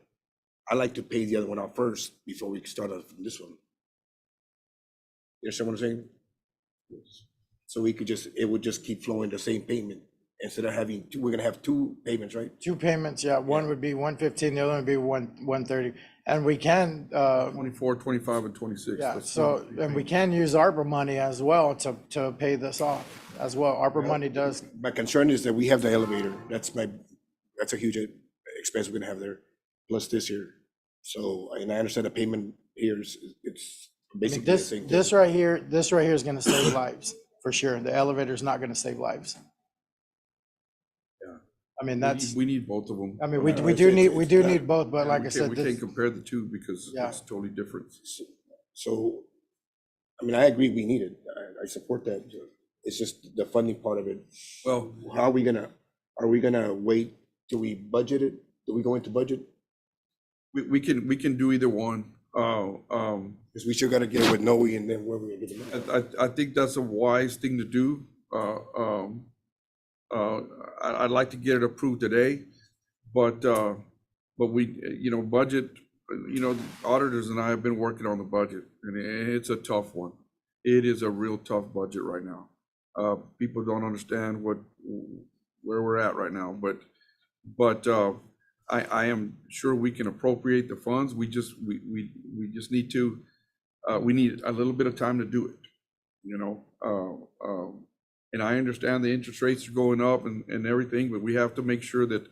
I like to pay the other one out first before we start on this one. You understand what I'm saying? So it would just keep flowing the same payment instead of having two. We're gonna have 2 payments, right? 2 payments, yeah. One would be 115, the other one would be 130. And we can, 24, 25, and 26. yeah, That's so, and we can use ARPA money as well to pay this off as well. ARPA money does. My concern is that we have the elevator. That's a huge expense we're gonna have there, plus this year. So, and I understand the payment here it's basically the same thing. This right here is gonna save lives, for sure. The elevator is not gonna save lives. Yeah. I mean, that's, We need both of them. I mean, we do need both, but like I said, We can't compare the 2 because Yeah. it's totally different. So, I mean, I agree we need it. I support that. It's just the funding part of it. Well, How are we gonna wait till we budget it? Do we go into budget? we can do either one. Because we still gotta get it with Noe and then where we gonna get the money. I think that's a wise thing to do. I'd like to get it approved today, but we, budget, the auditors and I have been working on the budget, and it's a tough one. It is a real tough budget right now. People don't understand where we're at right now, but I am sure we can appropriate the funds. We just need to, we need a little bit of time to do it, and I understand the interest rates are going up and everything, but we have to make sure that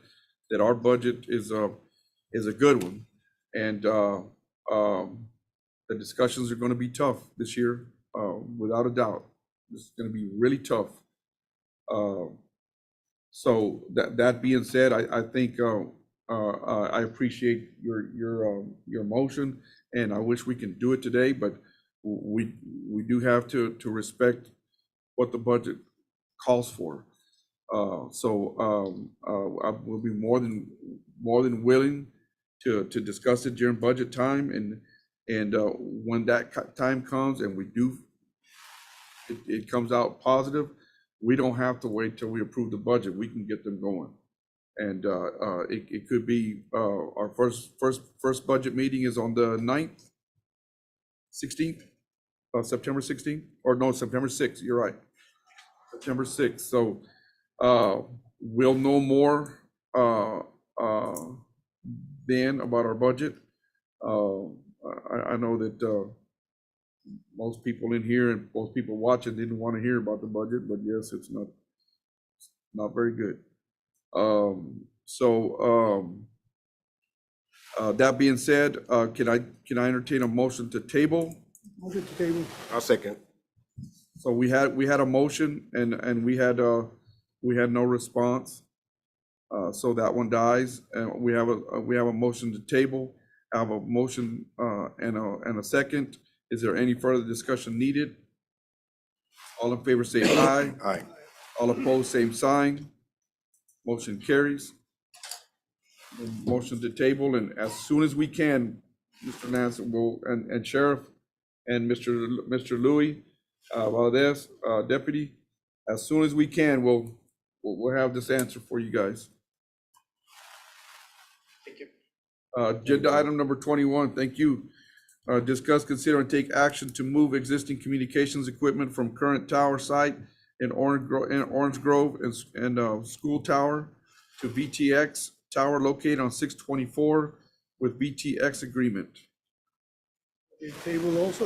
our budget is a good one. And The discussions are going to be tough this year, without a doubt. It's going to be really tough. So that being said, I think I appreciate your motion, and I wish we can do it today, but we do have to respect what the budget calls for. So I will be more than willing to discuss it during budget time, and when that time comes and it comes out positive, we don't have to wait till we approve the budget. We can get them going. And it could be our first budget meeting is on the 9th, 16th, September 16th, or no, September 6th. You're right, September 6th. So we'll know more then about our budget. I know that most people in here and most people watching didn't want to hear about the budget, but yes, it's not very good. That being said, can I entertain a motion to table? Motion to table. I'll second. So we had a motion and we had no response. So that one dies, and we have a motion to table. I have a motion and a second. Is there any further discussion needed? All in favor say aye. Aye. All opposed, same sign. Motion carries. Motion to table, and as soon as we can, Mr. Nance and Sheriff and Mr. Louis Valdez, Deputy, as soon as we can, we'll have this answer for you guys. Thank you. Agenda item number 21, thank you. Discuss, consider, and take action to move existing communications equipment from current tower site in Orange Grove and school tower to VTX tower located on 624 with VTX agreement. Table also,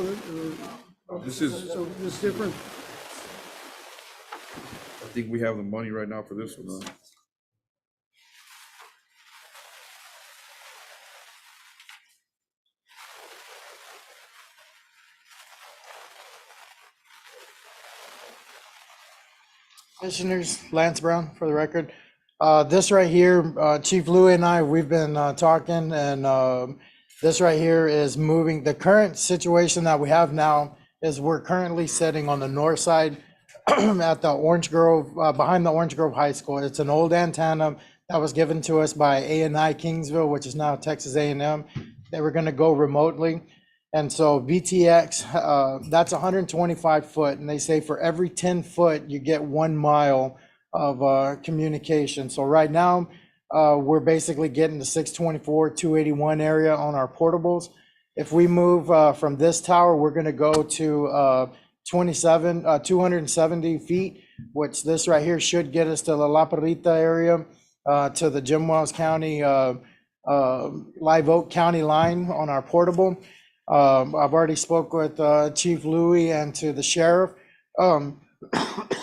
This is, so it's different. I think we have the money right now for this one. Commissioners, Lance Brown for the record. This right here, Chief Louis and I, we've been talking, and this right here is moving. The current situation that we have now is we're currently sitting on the north side at the Orange Grove, behind the Orange Grove High School. It's an old antenna that was given to us by A&I Kingsville, which is now Texas A&M. They were going to go remotely. And so VTX, that's 125 foot. And they say for every 10 foot, you get 1 mile of communication. So right now, we're basically getting the 624, 281 area on our portables. If we move from this tower, we're going to go to 270 feet, which this right here should get us to the La Perrita area, to the Jim Wells County, Live Oak County line on our portable. I've already spoke with Chief Louis and to the sheriff.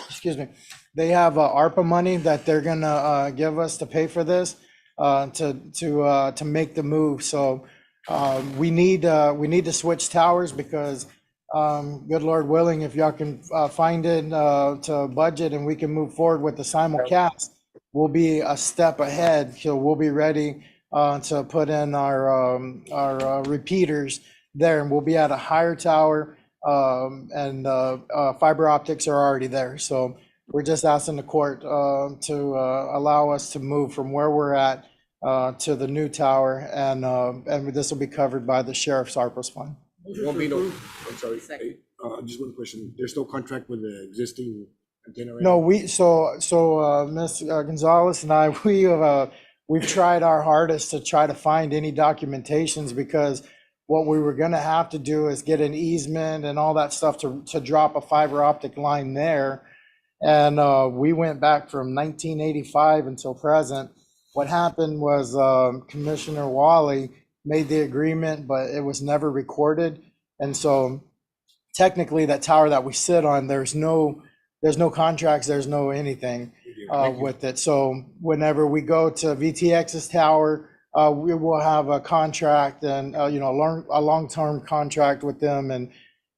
Excuse me. They have ARPA money that they're gonna give us to pay for this, to make the move. So we need to switch towers because, good Lord willing, if y'all can find it to budget and we can move forward with the simulcast, we'll be a step ahead. So we'll be ready to put in our repeaters there, and we'll be at a higher tower, and fiber optics are already there. So we're just asking the court to allow us to move from where we're at to the new tower, and this will be covered by the sheriff's ARPA fund. Won't be no, I'm sorry, just one question. There's no contract with the existing antenna right No, now? Ms. Gonzalez and I, we've tried our hardest to try to find any documentations, because what we were gonna have to do is get an easement and all that stuff to drop a fiber optic line there. And we went back from 1985 until present. What happened was Commissioner Wally made the agreement, but it was never recorded. And so technically that tower that we sit on, there's no contracts, there's no anything with it. So whenever we go to VTX's tower, we will have a contract and, a long-term contract with them. And,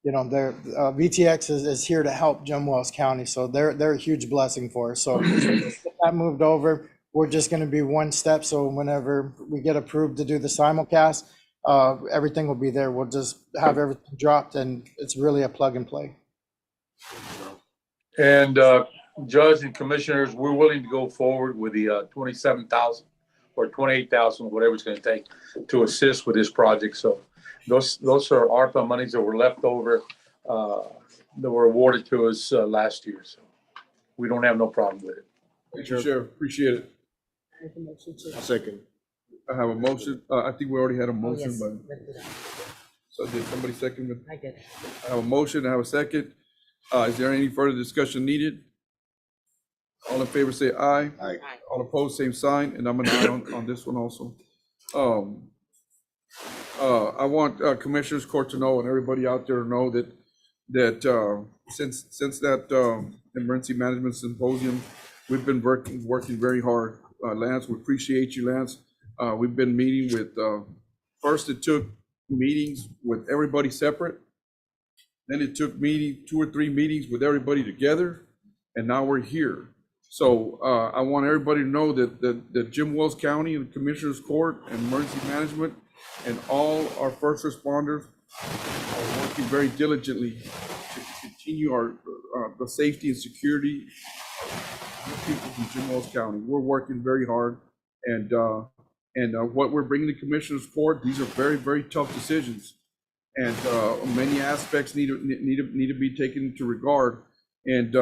their VTX is here to help Jim Wells County. So they're a huge blessing for us. So get that moved over. We're just going to be one step. So whenever we get approved to do the simulcast, everything will be there. We'll just have everything dropped, and it's really a plug and play. And Judge and Commissioners, we're willing to go forward with the 27,000 or 28,000, whatever it's going to take to assist with this project. So those are ARPA monies that were left over that were awarded to us last year. So we don't have no problem with it. Thank you, Sheriff. Appreciate it. Second. I have a motion. I think we already had a Oh, motion, yes. but so did somebody second it? I did. I have a motion. I have a second. Is there any further discussion needed? All in favor say aye. Aye. All opposed, same sign, and I'm an aye on this one also. I want Commissioners Court to know and everybody out there to know that since that emergency management symposium, we've been working very hard. Lance, we appreciate you, Lance. We've been meeting with, first it took meetings with everybody separate. Then it took 2 or 3 meetings with everybody together, and now we're here. So I want everybody to know that Jim Wells County and Commissioners Court and Emergency Management and all our first responders are working very diligently to continue the safety and security of people from Jim Wells County. We're working very hard, and what we're bringing to Commissioners Court, these are very, very tough decisions, and many aspects need to be taken into regard. And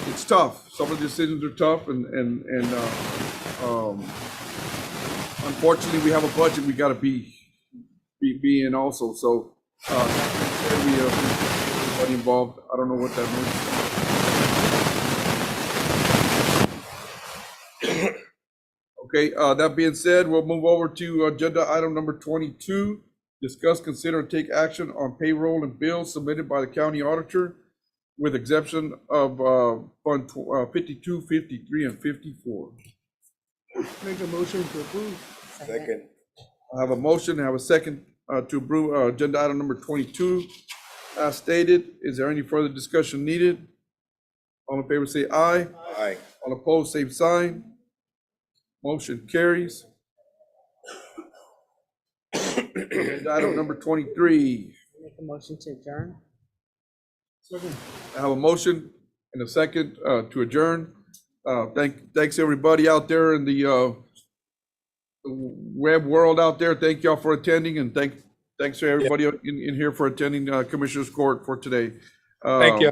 it's tough. Some of the decisions are tough, and unfortunately, we have a budget we got to be in also. So we appreciate everybody involved. I don't know what that means. Okay, that being said, we'll move over to agenda item number 22. Discuss, consider, and take action on payroll and bills submitted by the county auditor with exemption of Fund 52, 53, and 54. Make a motion to approve. Second. I have a motion, I have a second to approve agenda item number 22. As stated, is there any further discussion needed? All in favor say aye. Aye. All opposed, same sign. Motion carries. Agenda item number 23. Make a motion to adjourn. I have a motion and a second to adjourn. Thanks everybody out there in the web world out there. Thank y'all for attending, and thanks to everybody in here for attending Commissioners Court for today. Thank you.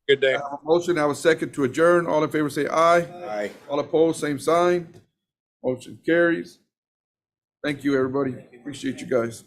Good day. I have a motion, I have a second to adjourn. All in favor say aye. Aye. All opposed, same sign. Motion carries. Thank you, everybody. Appreciate you guys.